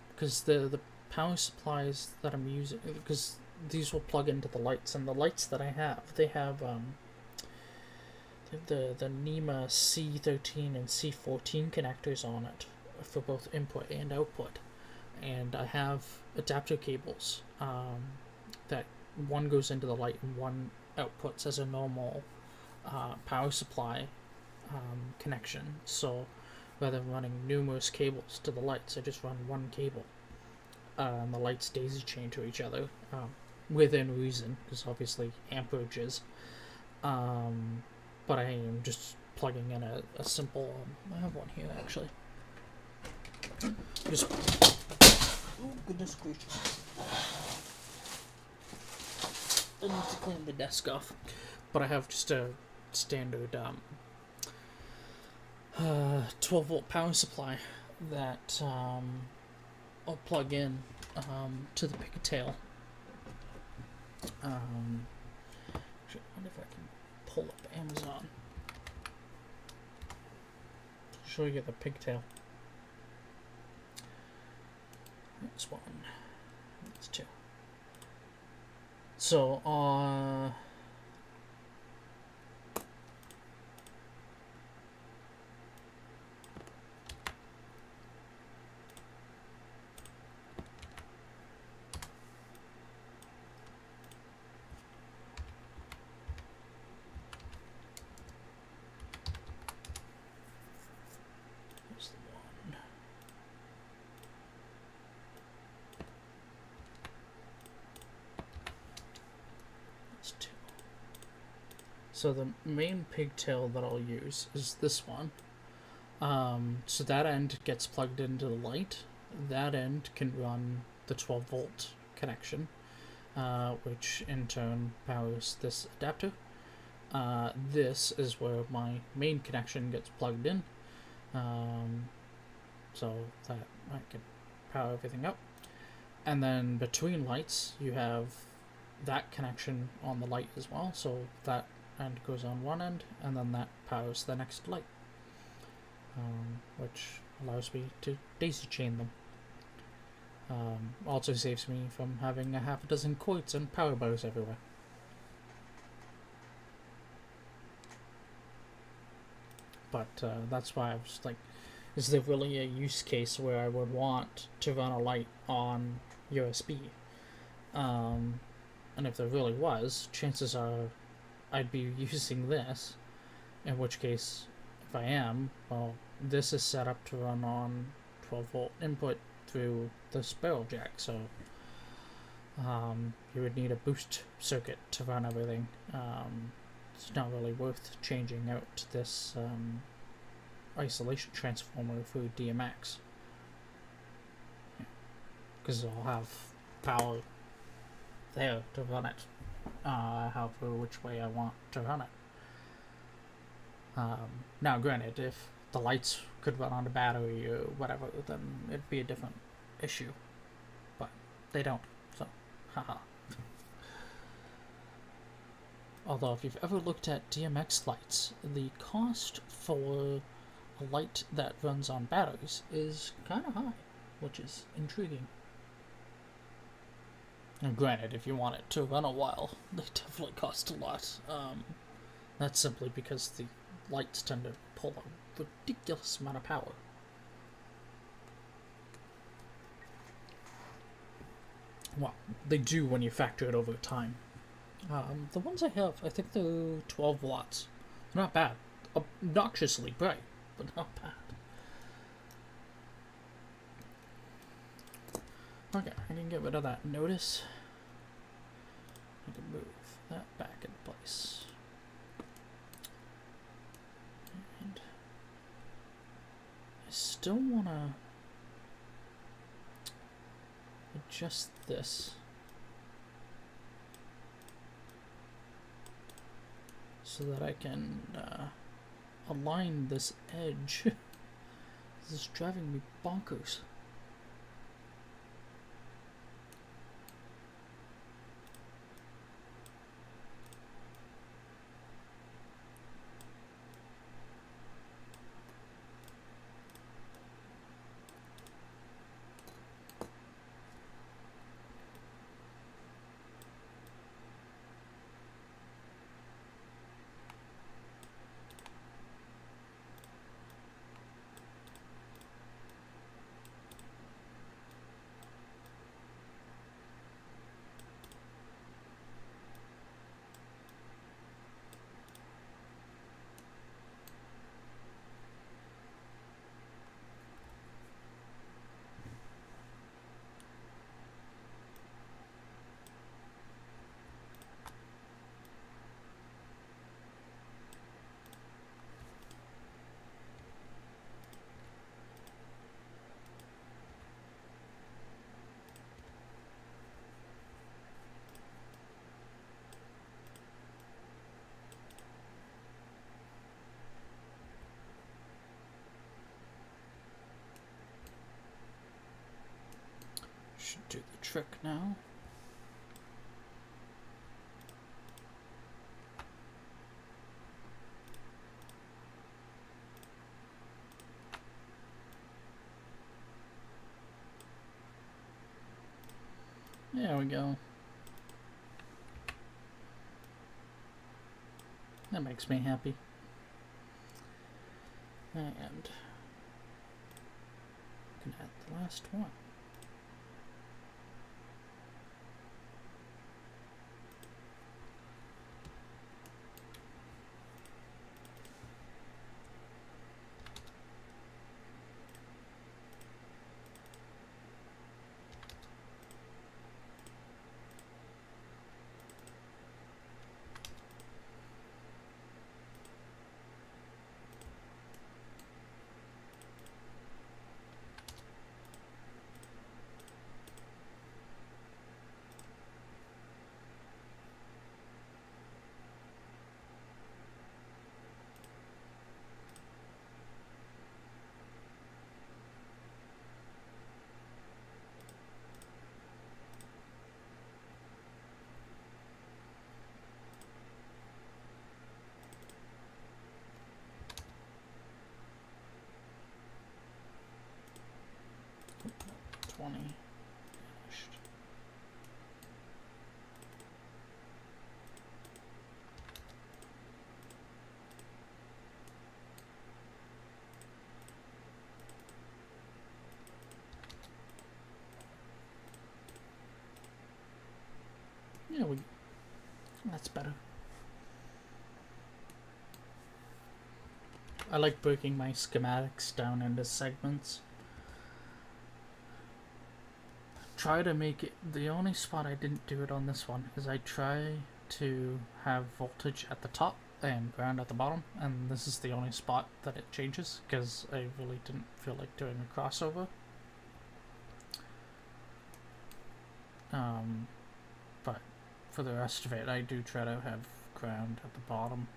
because the power supplies that I'm using, because these will plug into the lights, and the lights that I have, they have the NEMA C13 and C14 connectors on it for both input and output. And I have adapter cables that one goes into the light and one outputs as a normal power supply connection. So rather than running numerous cables to the lights, I just run one cable. And the lights daisy chain to each other within reason, because obviously amperages. But I am just plugging in a simple. I have one here actually. Just. Oh, goodness gracious. I need to clean the desk off. But I have just a standard 12 volt power supply that I'll plug in to the pigtail. Actually, I wonder if I can pull up Amazon to show you the pigtail. That's one. That's two. So, That's two. So the main pigtail that I'll use is this one. So that end gets plugged into the light. That end can run the 12-volt connection, which in turn powers this adapter. This is where my main connection gets plugged in, so that I can power everything up. And then between lights, you have that connection on the light as well, so that end goes on one end, and then that powers the next light, which allows me to daisy chain them. Also saves me from having a half a dozen cords and power bars everywhere. But that's why I was like, is there really a use case where I would want to run a light on USB? And if there really was, chances are I'd be using this, in which case, if I am, well, this is set up to run on 12-volt input through this barrel jack, so you would need a boost circuit to run everything. It's not really worth changing out this isolation transformer for DMX, because I'll have power there to run it, however which way I want to run it. Now granted, if the lights could run on a battery or whatever, then it'd be a different issue, but they don't, so haha. Although if you've ever looked at DMX lights, the cost for a light that runs on batteries is kind of high, which is intriguing. And granted, if you want it to run a while, they definitely cost a lot. That's simply because the lights tend to pull a ridiculous amount of power. Well, they do when you factor it over time. The ones I have, I think they're 12 watts. Not bad. Obnoxiously bright, but not bad. Okay, I can get rid of that notice. I can move that back in place. And I still want to adjust this so that I can align this edge. This is driving me bonkers. Should do the trick now. There we go. That makes me happy. And we can add the last one. that's better. I like breaking my schematics down into segments. Try to make it, the only spot I didn't do it on this one is I try to have voltage at the top and ground at the bottom, and this is the only spot that it changes because I really didn't feel like doing a crossover. But for the rest of it, I do try to have ground at the bottom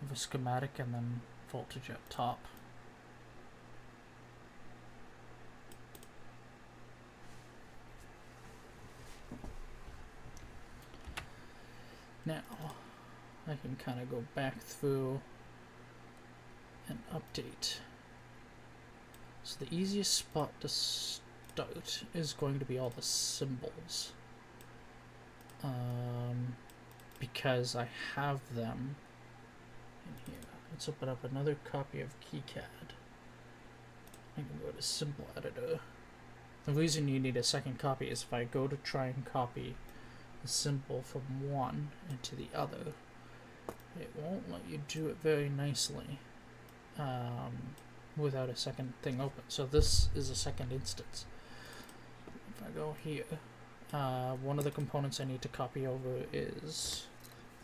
of a schematic and then voltage at top. Now, I can kind of go back through and update. So the easiest spot to start is going to be all the symbols. Because I have them in here. Let's open up another copy of KiCad. I can go to symbol editor. The reason you need a second copy is if I go to try and copy the symbol from one into the other, it won't let you do it very nicely without a second thing open. So this is a second instance. If I go here, one of the components I need to copy over is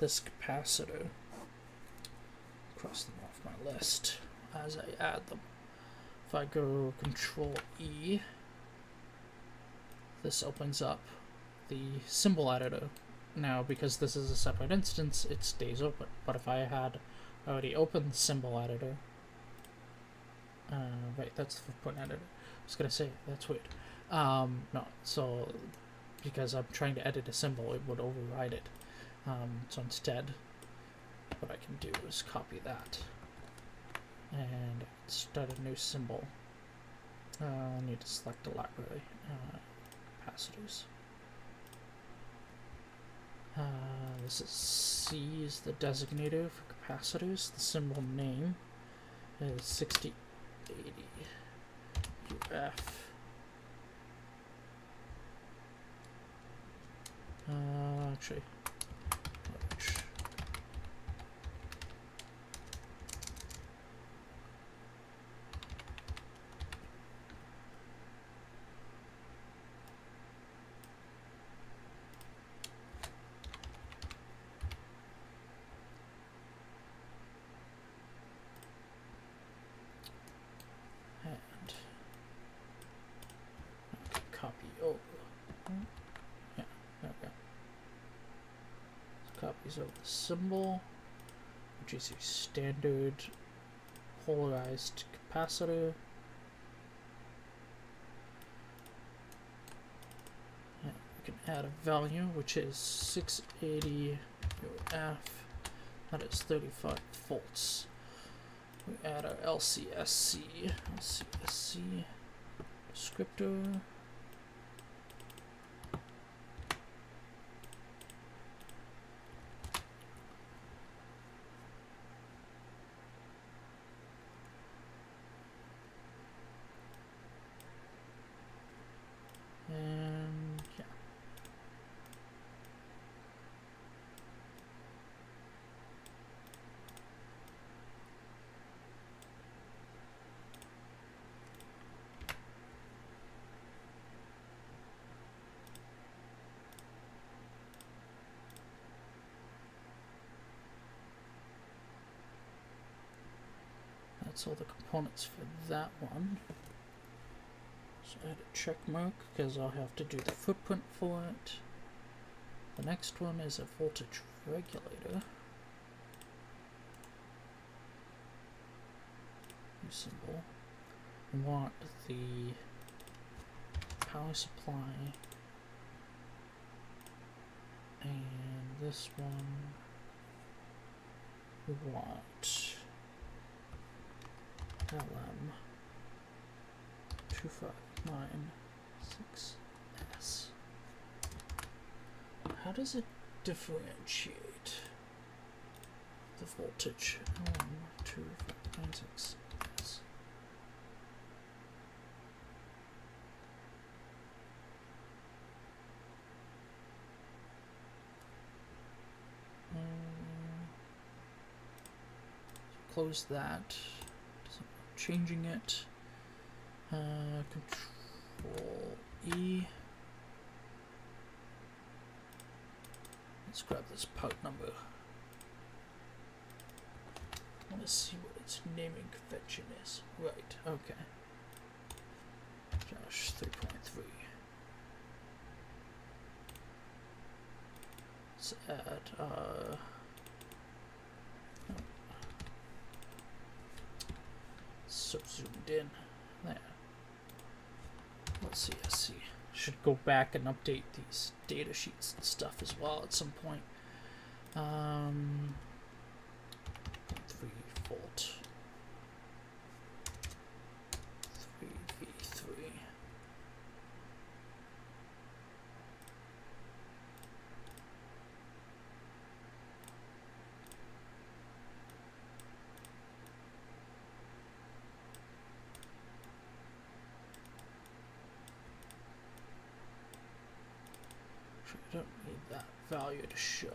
this capacitor. Cross them off my list as I add them. If I go Control E, this opens up the symbol editor. Now, because this is a separate instance, it stays open. But if I had already opened the symbol editor, right, that's the footprint editor. I was gonna say, that's weird. No, so because I'm trying to edit a symbol, it would override it. So instead, what I can do is copy that and start a new symbol. I need to select a library, capacitors. This is C is the designator for capacitors. The symbol name is 6080 UF. Actually, copy over. Yeah, there we go. So copies over the symbol, which is your standard polarized capacitor. Yeah, we can add a value, which is 680 UF. That is 35 volts. We add our LCSC descriptor. And yeah. That's all the components for that one. So I had a check mark because I'll have to do the footprint for it. The next one is a voltage regulator. New symbol. We want the power supply, and this one we want LM2596S. How does it differentiate the voltage? LM2596S. close that. Changing it. Control E. Let's grab this part number. I want to see what its naming convention is. Right, okay. Josh 3.3. Let's add, so zoomed in. There. Let's see. Should go back and update these data sheets and stuff as well at some point. 3 volt. 3v3. I don't need that value to show.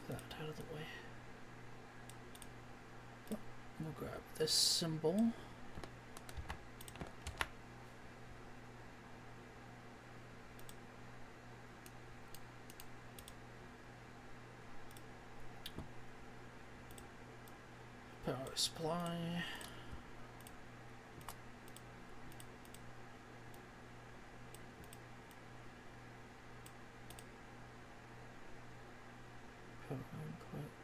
That out of the way. We'll grab this symbol. Power supply. Power input.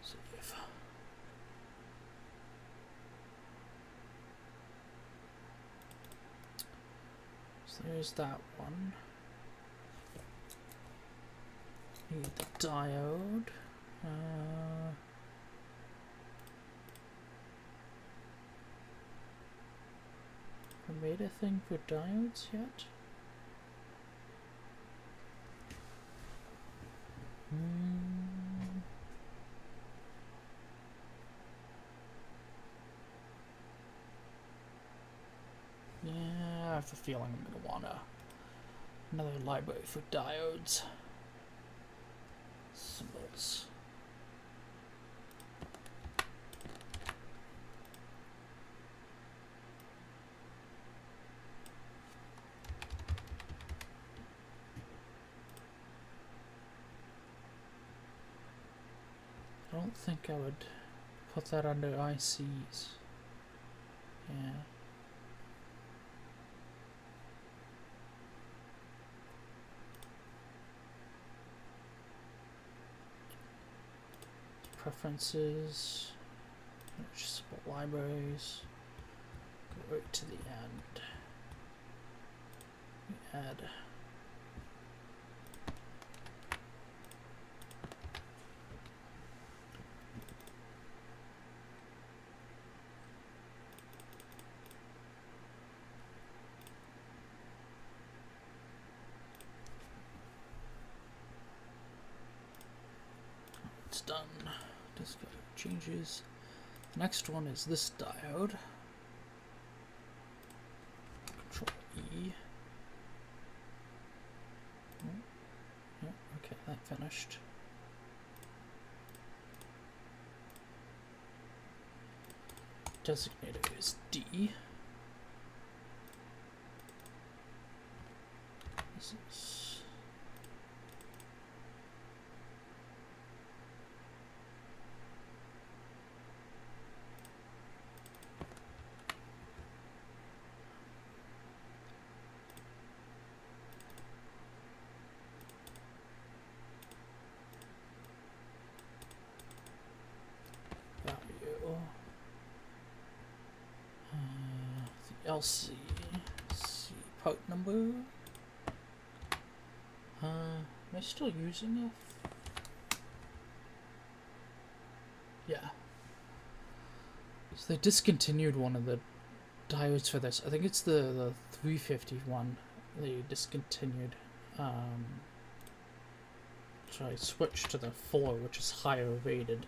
Save. So there's that one. Need the diode. I made a thing for diodes yet? Yeah, I have a feeling I'm gonna want another library for diodes. Symbols. I don't think I would put that under ICs. Yeah. Preferences. Symbol libraries. Go right to the end. Add. It's done. Just got changes. The next one is this diode. Control E. Yeah, okay, that finished. Designator is D. This is LC, C part number. Am I still using it? Yeah. So they discontinued one of the diodes for this. I think it's the 350 one they discontinued. So I switched to the 4, which is higher rated.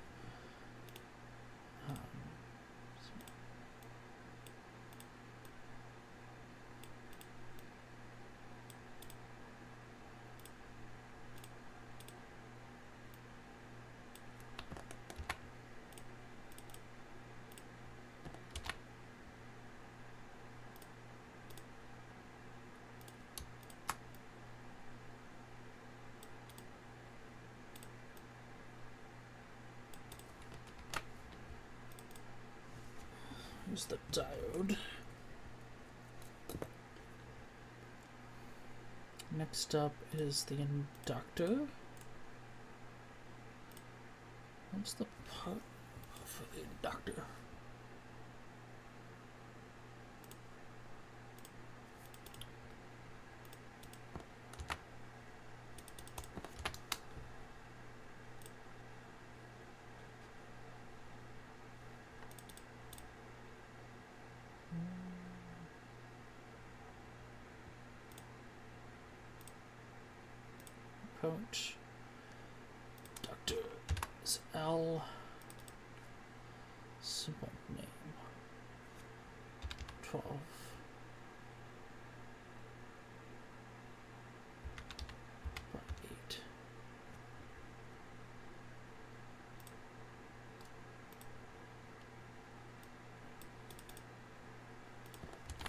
There's the diode. Next up is the inductor. What's the part for the inductor? Approach. Inductor is L. Simple name. 12. Part 8.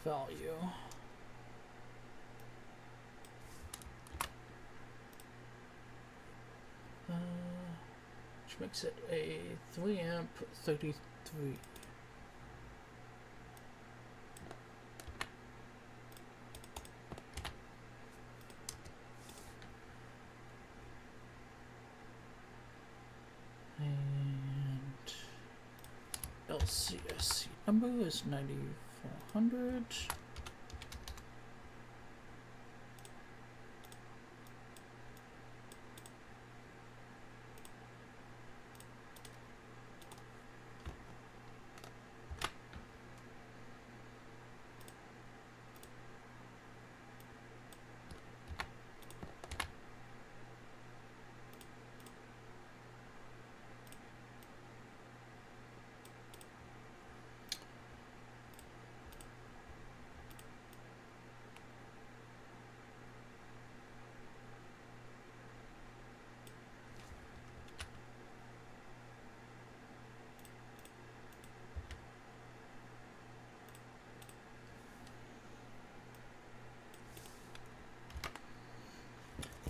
Value. Which makes it a 3 amp 33. And LCSC number is 9400.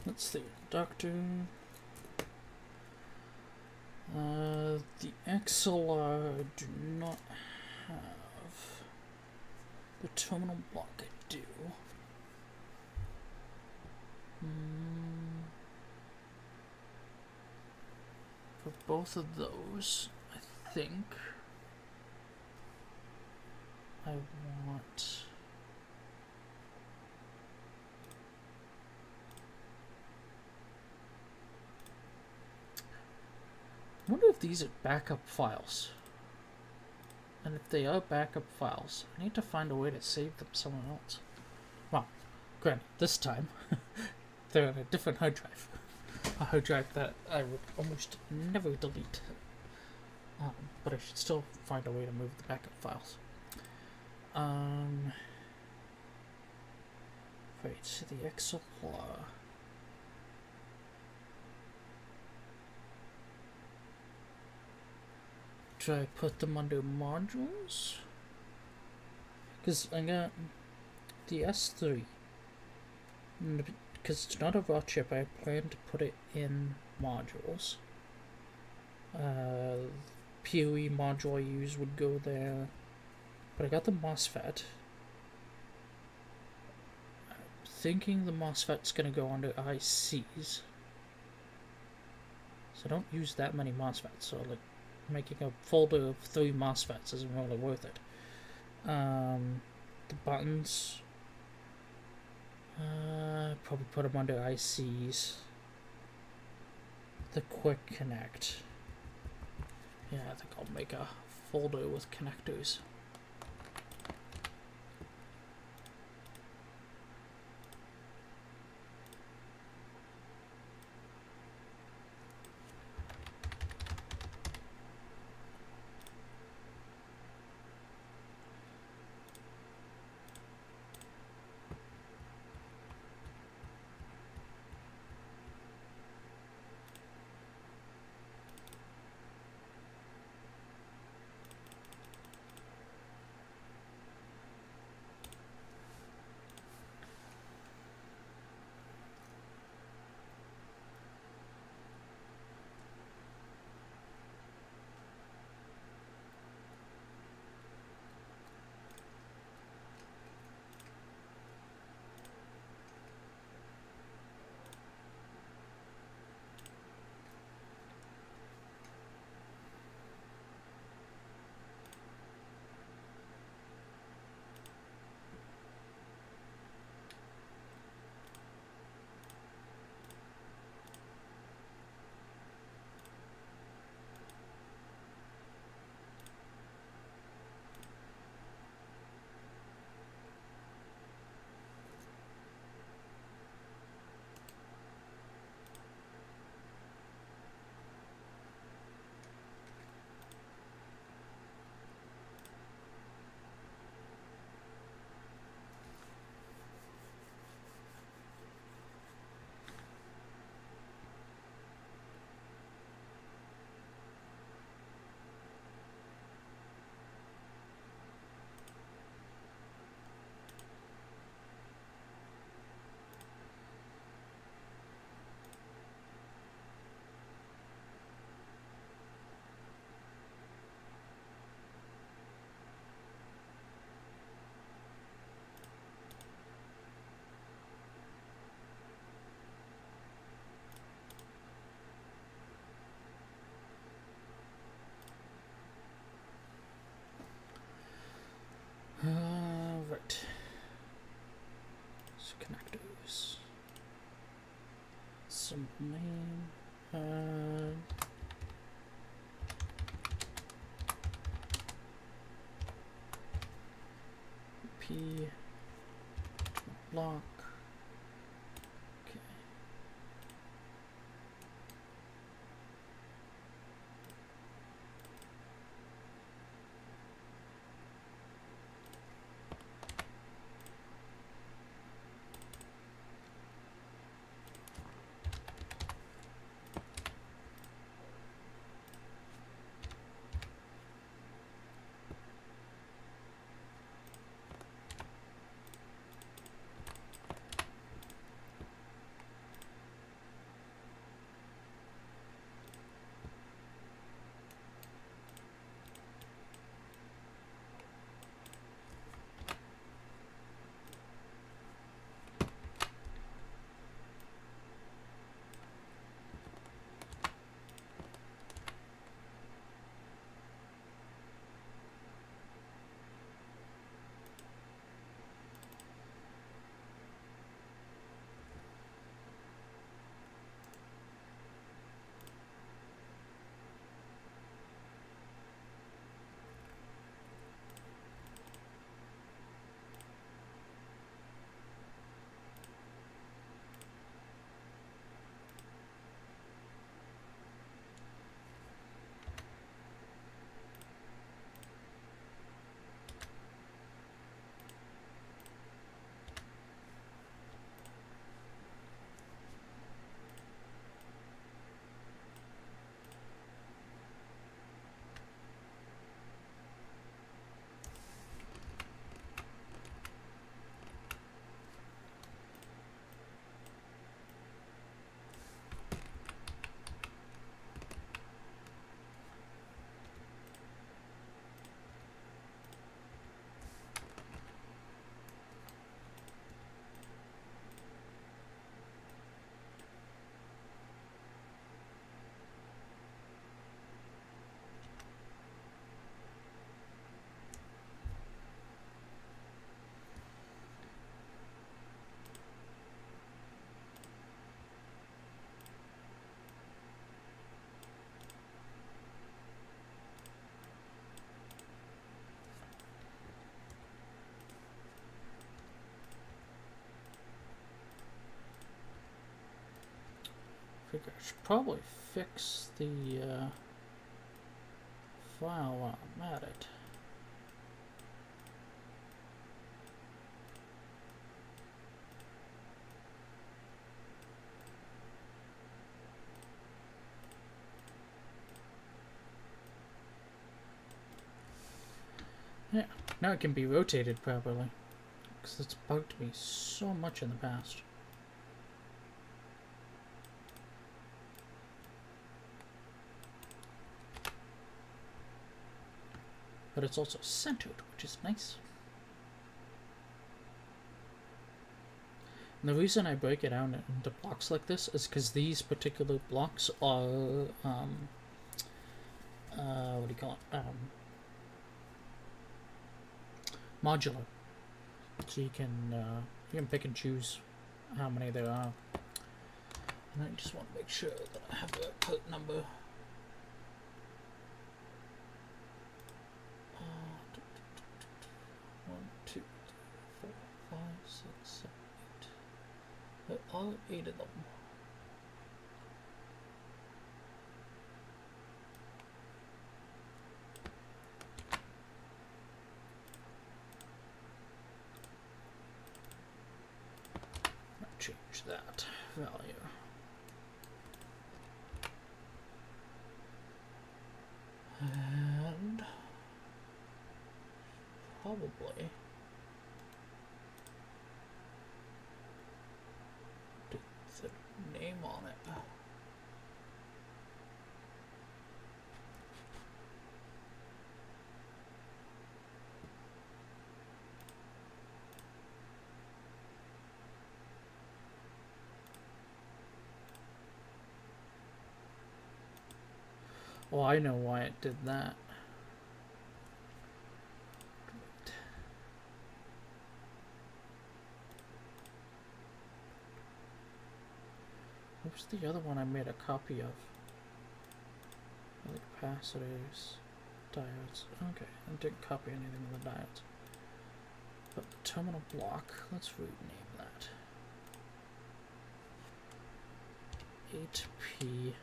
That's the inductor. The XLR do not have the terminal block. I do. For both of those, I think I want. I wonder if these are backup files. And if they are backup files, I need to find a way to save them somewhere else. Well, granted, this time they're on a different hard drive. A hard drive that I would almost never delete. But I should still find a way to move the backup files. Right, so the XLR. Should I put them under modules? Because I got the S3. Because it's not a raw chip, I plan to put it in modules. PoE module I use would go there. But I got the MOSFET. I'm thinking the MOSFET's going to go under ICs. So don't use that many MOSFETs. So like making a folder of 3 MOSFETs isn't really worth it. The buttons, probably put them under ICs. The quick connect, yeah, I think I'll make a folder with connectors. some main. P block. Okay. Figure I should probably fix the file while I'm at it. Yeah, now it can be rotated properly, because it's bugged me so much in the past. But it's also centered, which is nice. And the reason I break it out into blocks like this is because these particular blocks are, what do you call it? Modular. So you can pick and choose how many there are. And I just want to make sure that I have the port number. There are 8 of them. I'll change that value. And probably the name on it. Oh, I know why it did that. Where's the other one I made a copy of? The capacitors, diodes. Okay, I didn't copy anything of the diodes. But the terminal block, let's rename that. 8P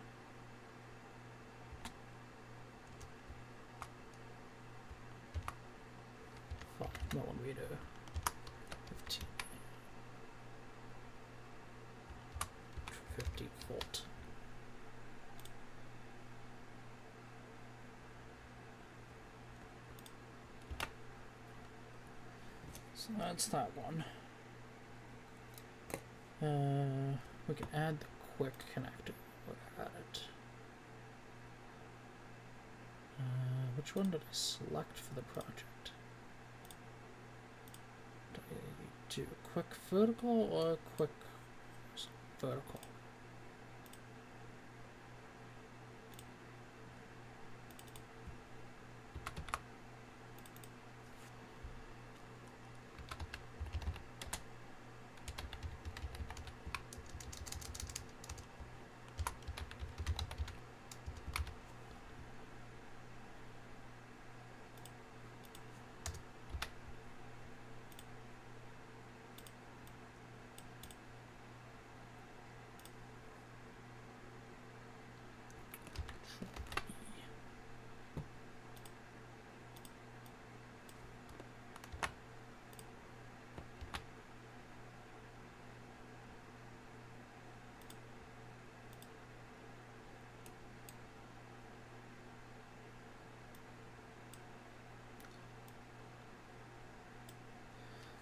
5mm 15 50 volt. So that's that one. We can add the quick connector. We'll add it. Which one did I select for the project? Did I do quick vertical or quick vertical?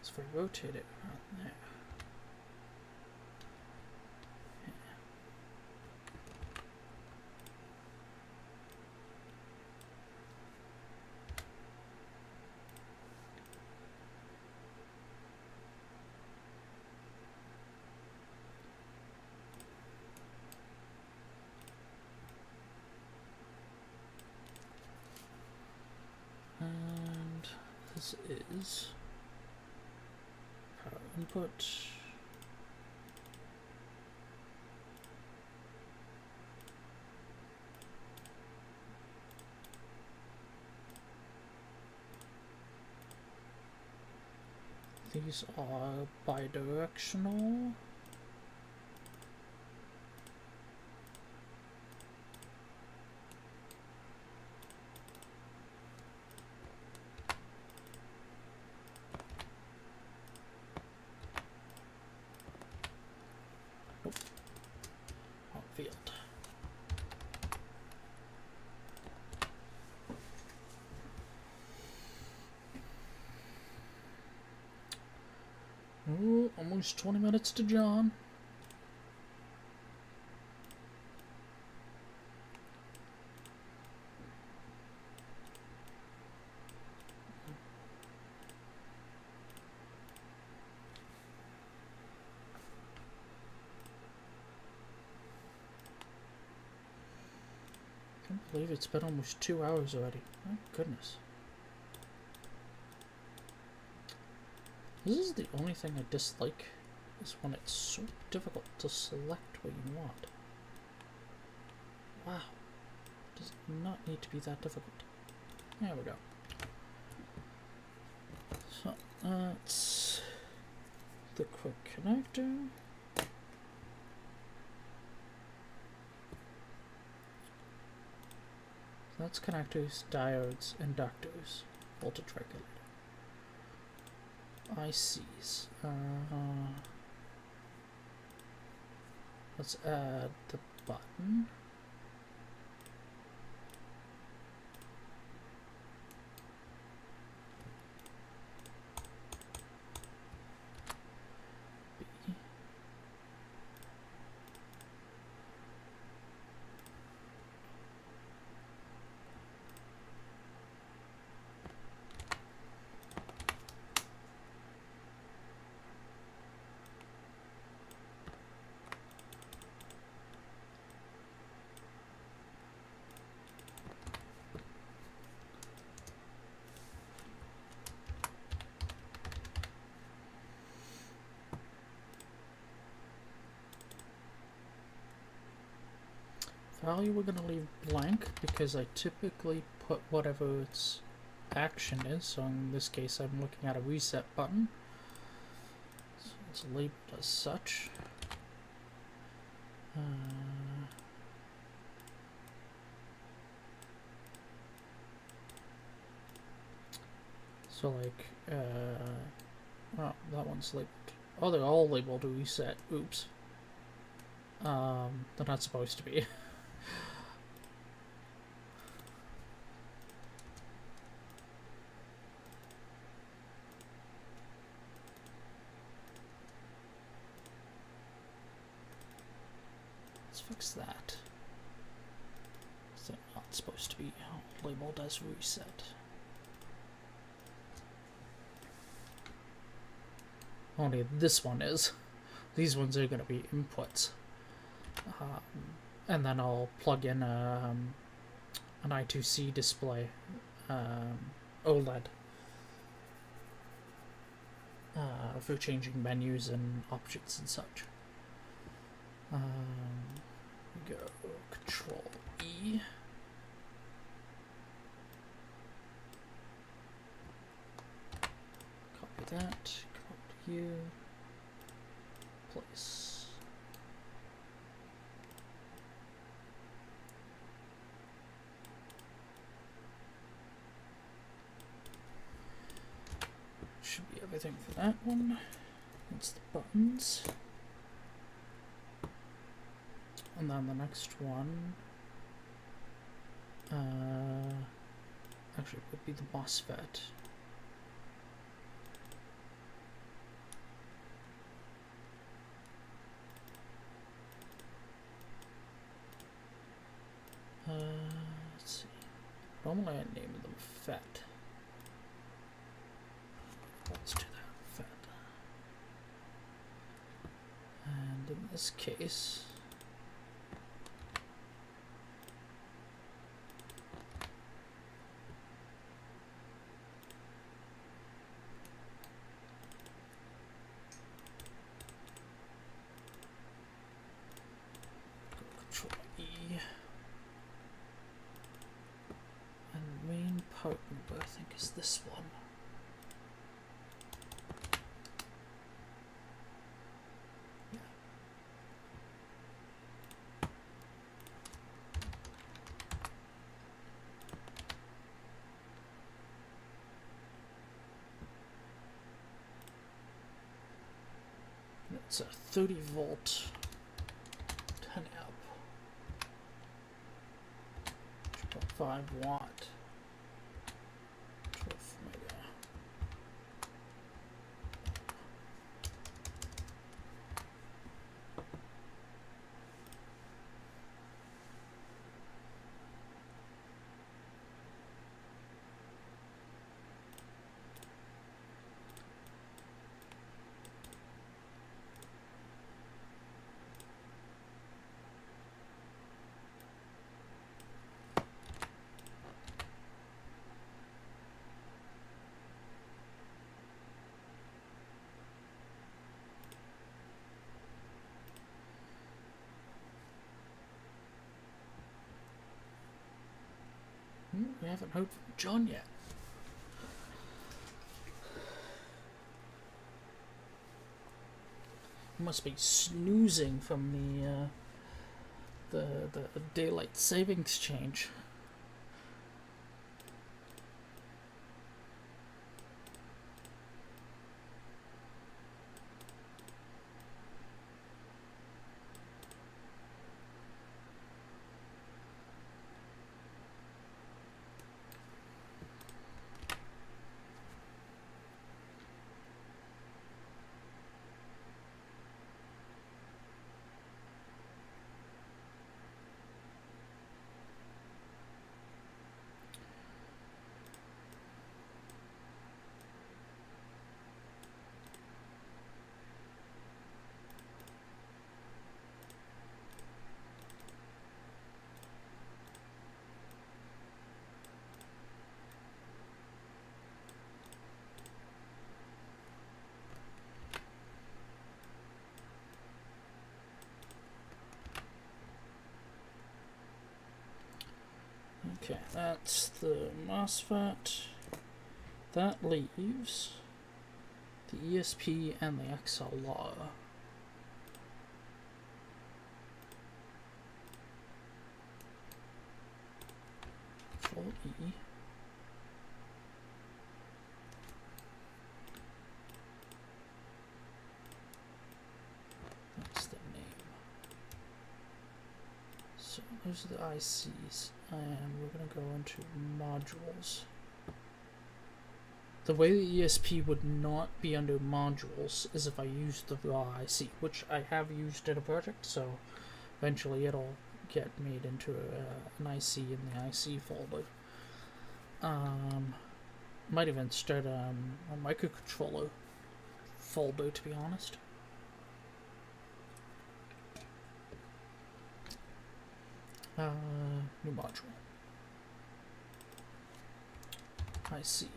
So if I rotate it around there. And this is power input. These are bidirectional. Nope. Wrong field. Ooh, almost 20 minutes to John. I can't believe it's been almost 2 hours already. My goodness. This is the only thing I dislike, is when it's so difficult to select what you want. Wow. It does not need to be that difficult. There we go. So that's the quick connector. That's connectors, diodes, inductors, voltage regulator. ICs. Let's add the button. B. value we're gonna leave blank because I typically put whatever its action is. So in this case, I'm looking at a reset button. So it's labeled as such. So like, oh, that one's labeled. Oh, they're all labeled reset. Oops. They're not supposed to be. Let's fix that. They're not supposed to be labeled as reset. Only this one is. These ones are going to be inputs. And then I'll plug in an I2C display, OLED, for changing menus and options and such. We go Control E. Copy that. Here, place. Should be everything for that one. That's the buttons. And then the next one, actually it would be the MOSFET. Let's see. Normally I name them FET. Let's do that, FET. And in this case, Control E. Part number, I think, is this one. Yeah. It's a 30 volt, 10 amp, 2.5 watt. We haven't heard from John yet. He must be snoozing from the daylight savings change. Okay, that's the MOSFET. That leaves the ESP and the XLR. Control E. That's the name. So those are the ICs, and we're going to go into modules. The way the ESP would not be under modules is if I used the raw IC, which I have used in a project, so eventually it'll get made into an IC in the IC folder. Might even start a microcontroller folder, to be honest. New module. IC.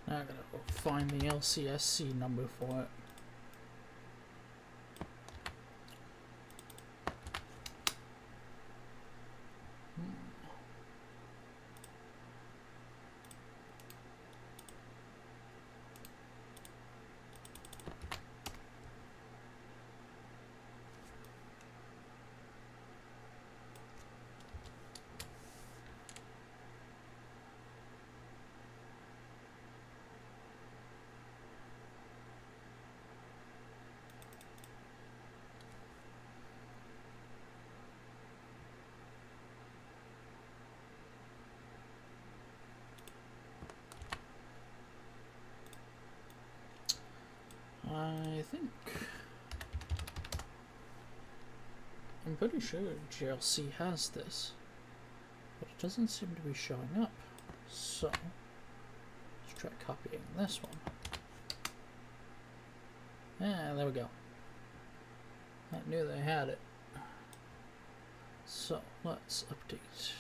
Now I gotta go find the LCSC number for it. I think I'm pretty sure JLC has this, but it doesn't seem to be showing up. So let's try copying this one. Yeah, there we go. I knew they had it. So let's update.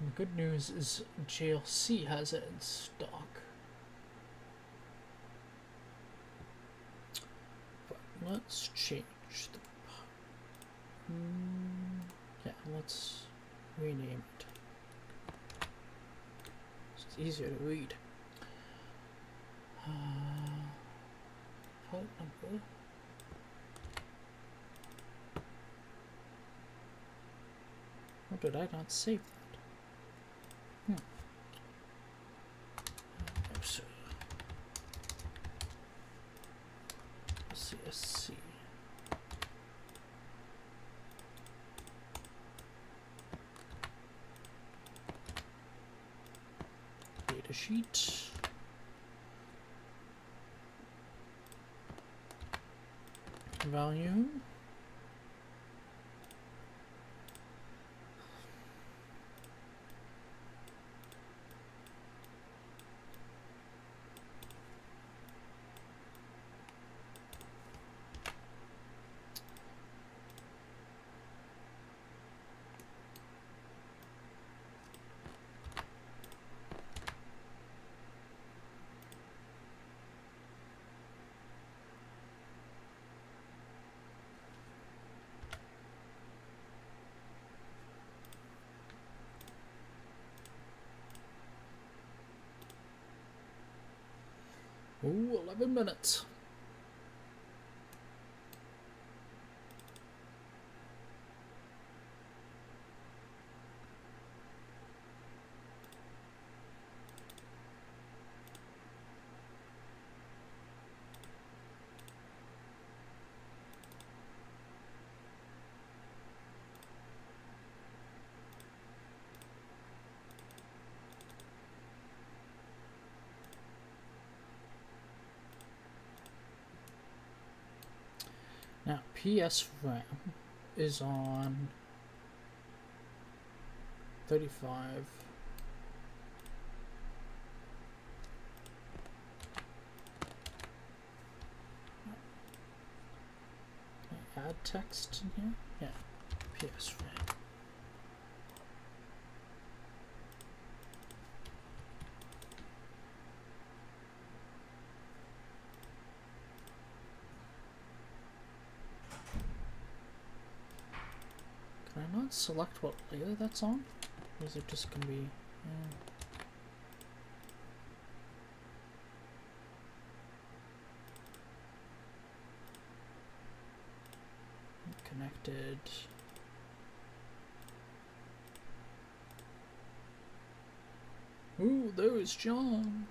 The good news is JLC has it in stock. But let's change the... yeah, let's rename it. It's easier to read. Part number. Or did I not save that? CSC. Data sheet. Value. Ooh, 11 minutes. Now, PS RAM is on 35. Can I add text in here? Yeah, PS RAM. Can I not select what layer that's on? Or is it just gonna be... connected. Ooh, there's John.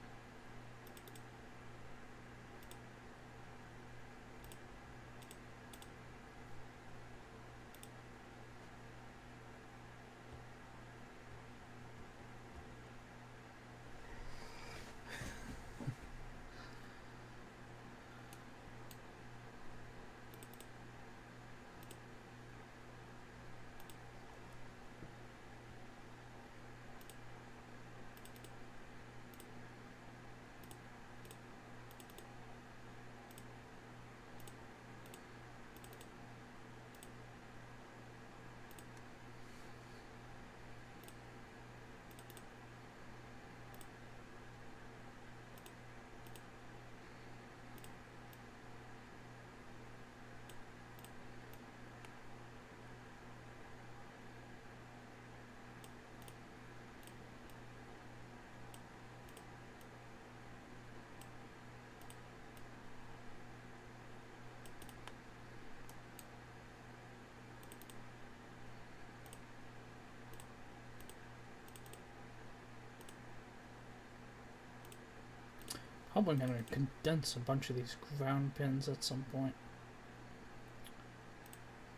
Probably gonna condense a bunch of these ground pins at some point.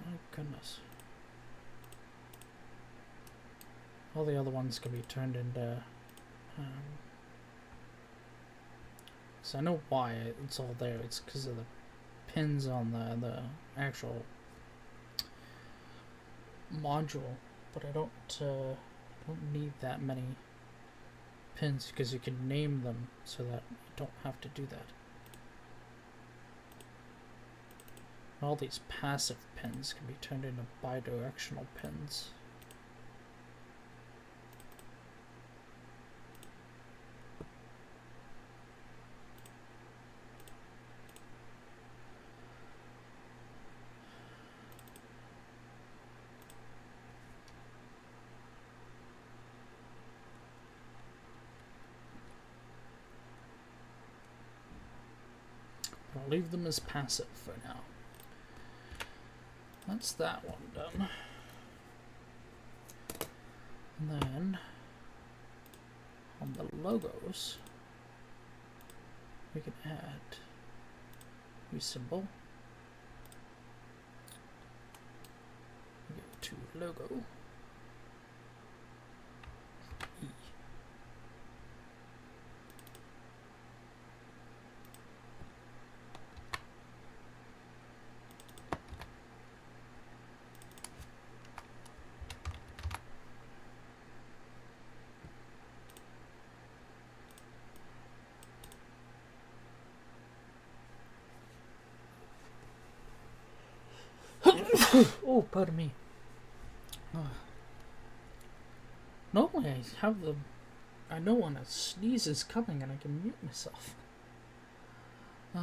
My goodness. All the other ones can be turned into... so I know why it's all there. It's because of the pins on the actual module. But I don't need that many pins because you can name them so that you don't have to do that. All these passive pins can be turned into bidirectional pins. I'll leave them as passive for now. That's that one done. And then on the logos, we can add a symbol. We go to logo. E. Oh, pardon me. Normally I have the... I know when a sneeze is coming and I can mute myself. Oh,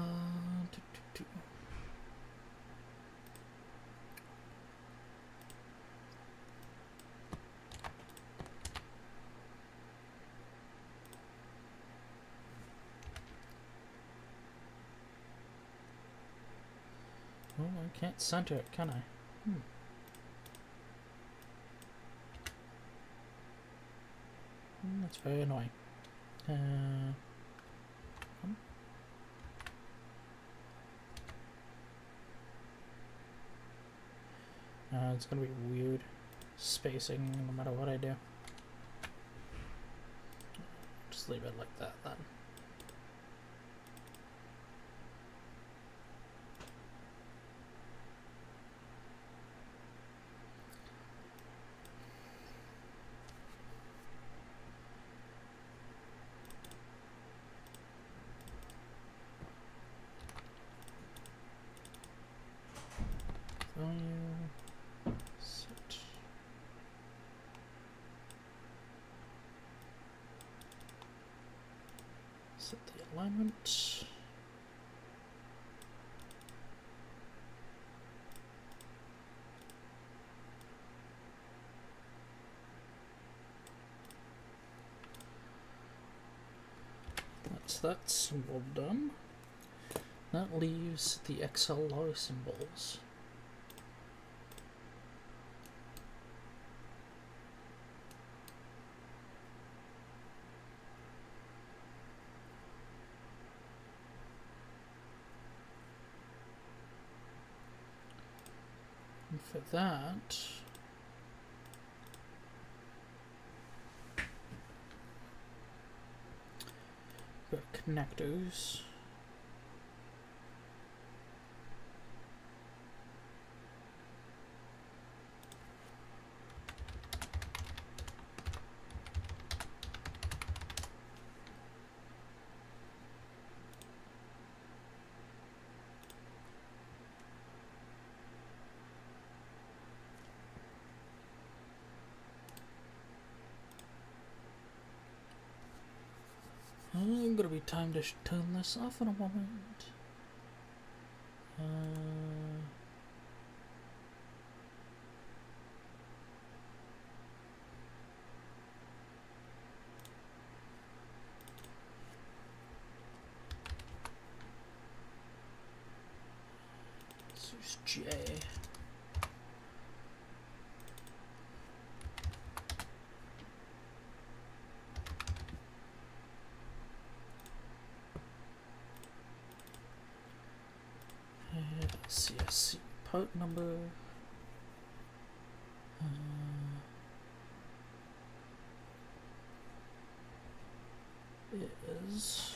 I can't center it, can I? That's very annoying. It's gonna be weird spacing no matter what I do. Just leave it like that then. Set the alignment. That's that symbol done. That leaves the XLR symbols. And for that, we've got connectors. I'm gonna be time to turn this off in a moment. Let's use J. CSC part number is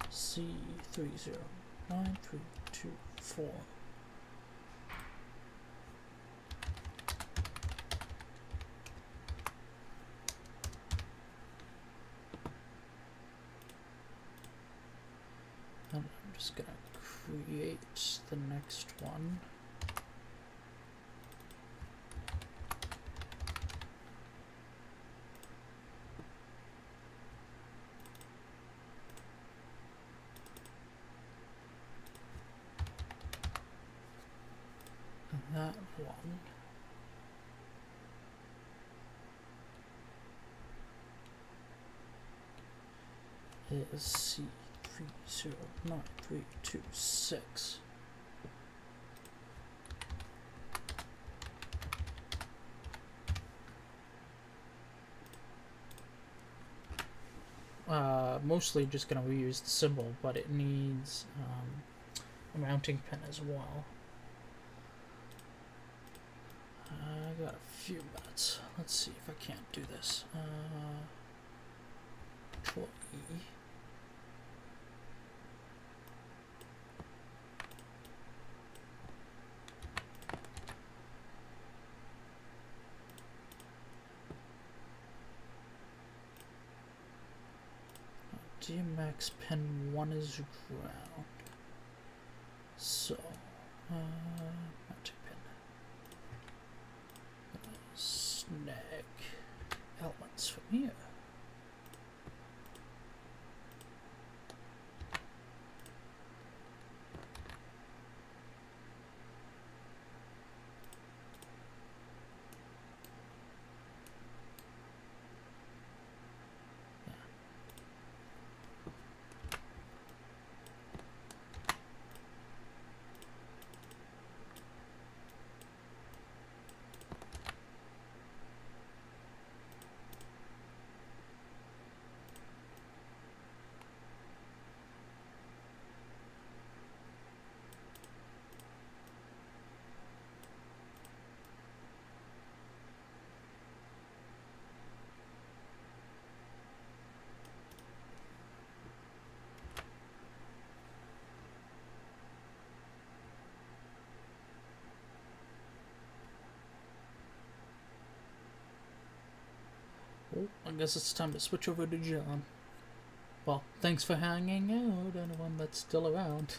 C309324. And I'm just gonna create the next one. And that one is C309326. Mostly just going to reuse the symbol, but it needs a mounting pin as well. I got a few minutes. Let's see if I can't do this. Control E. DMX pin 1 is ground. So, mounting pin. Snag elements from here. Oh, I guess it's time to switch over to John. Well, thanks for hanging out, anyone that's still around.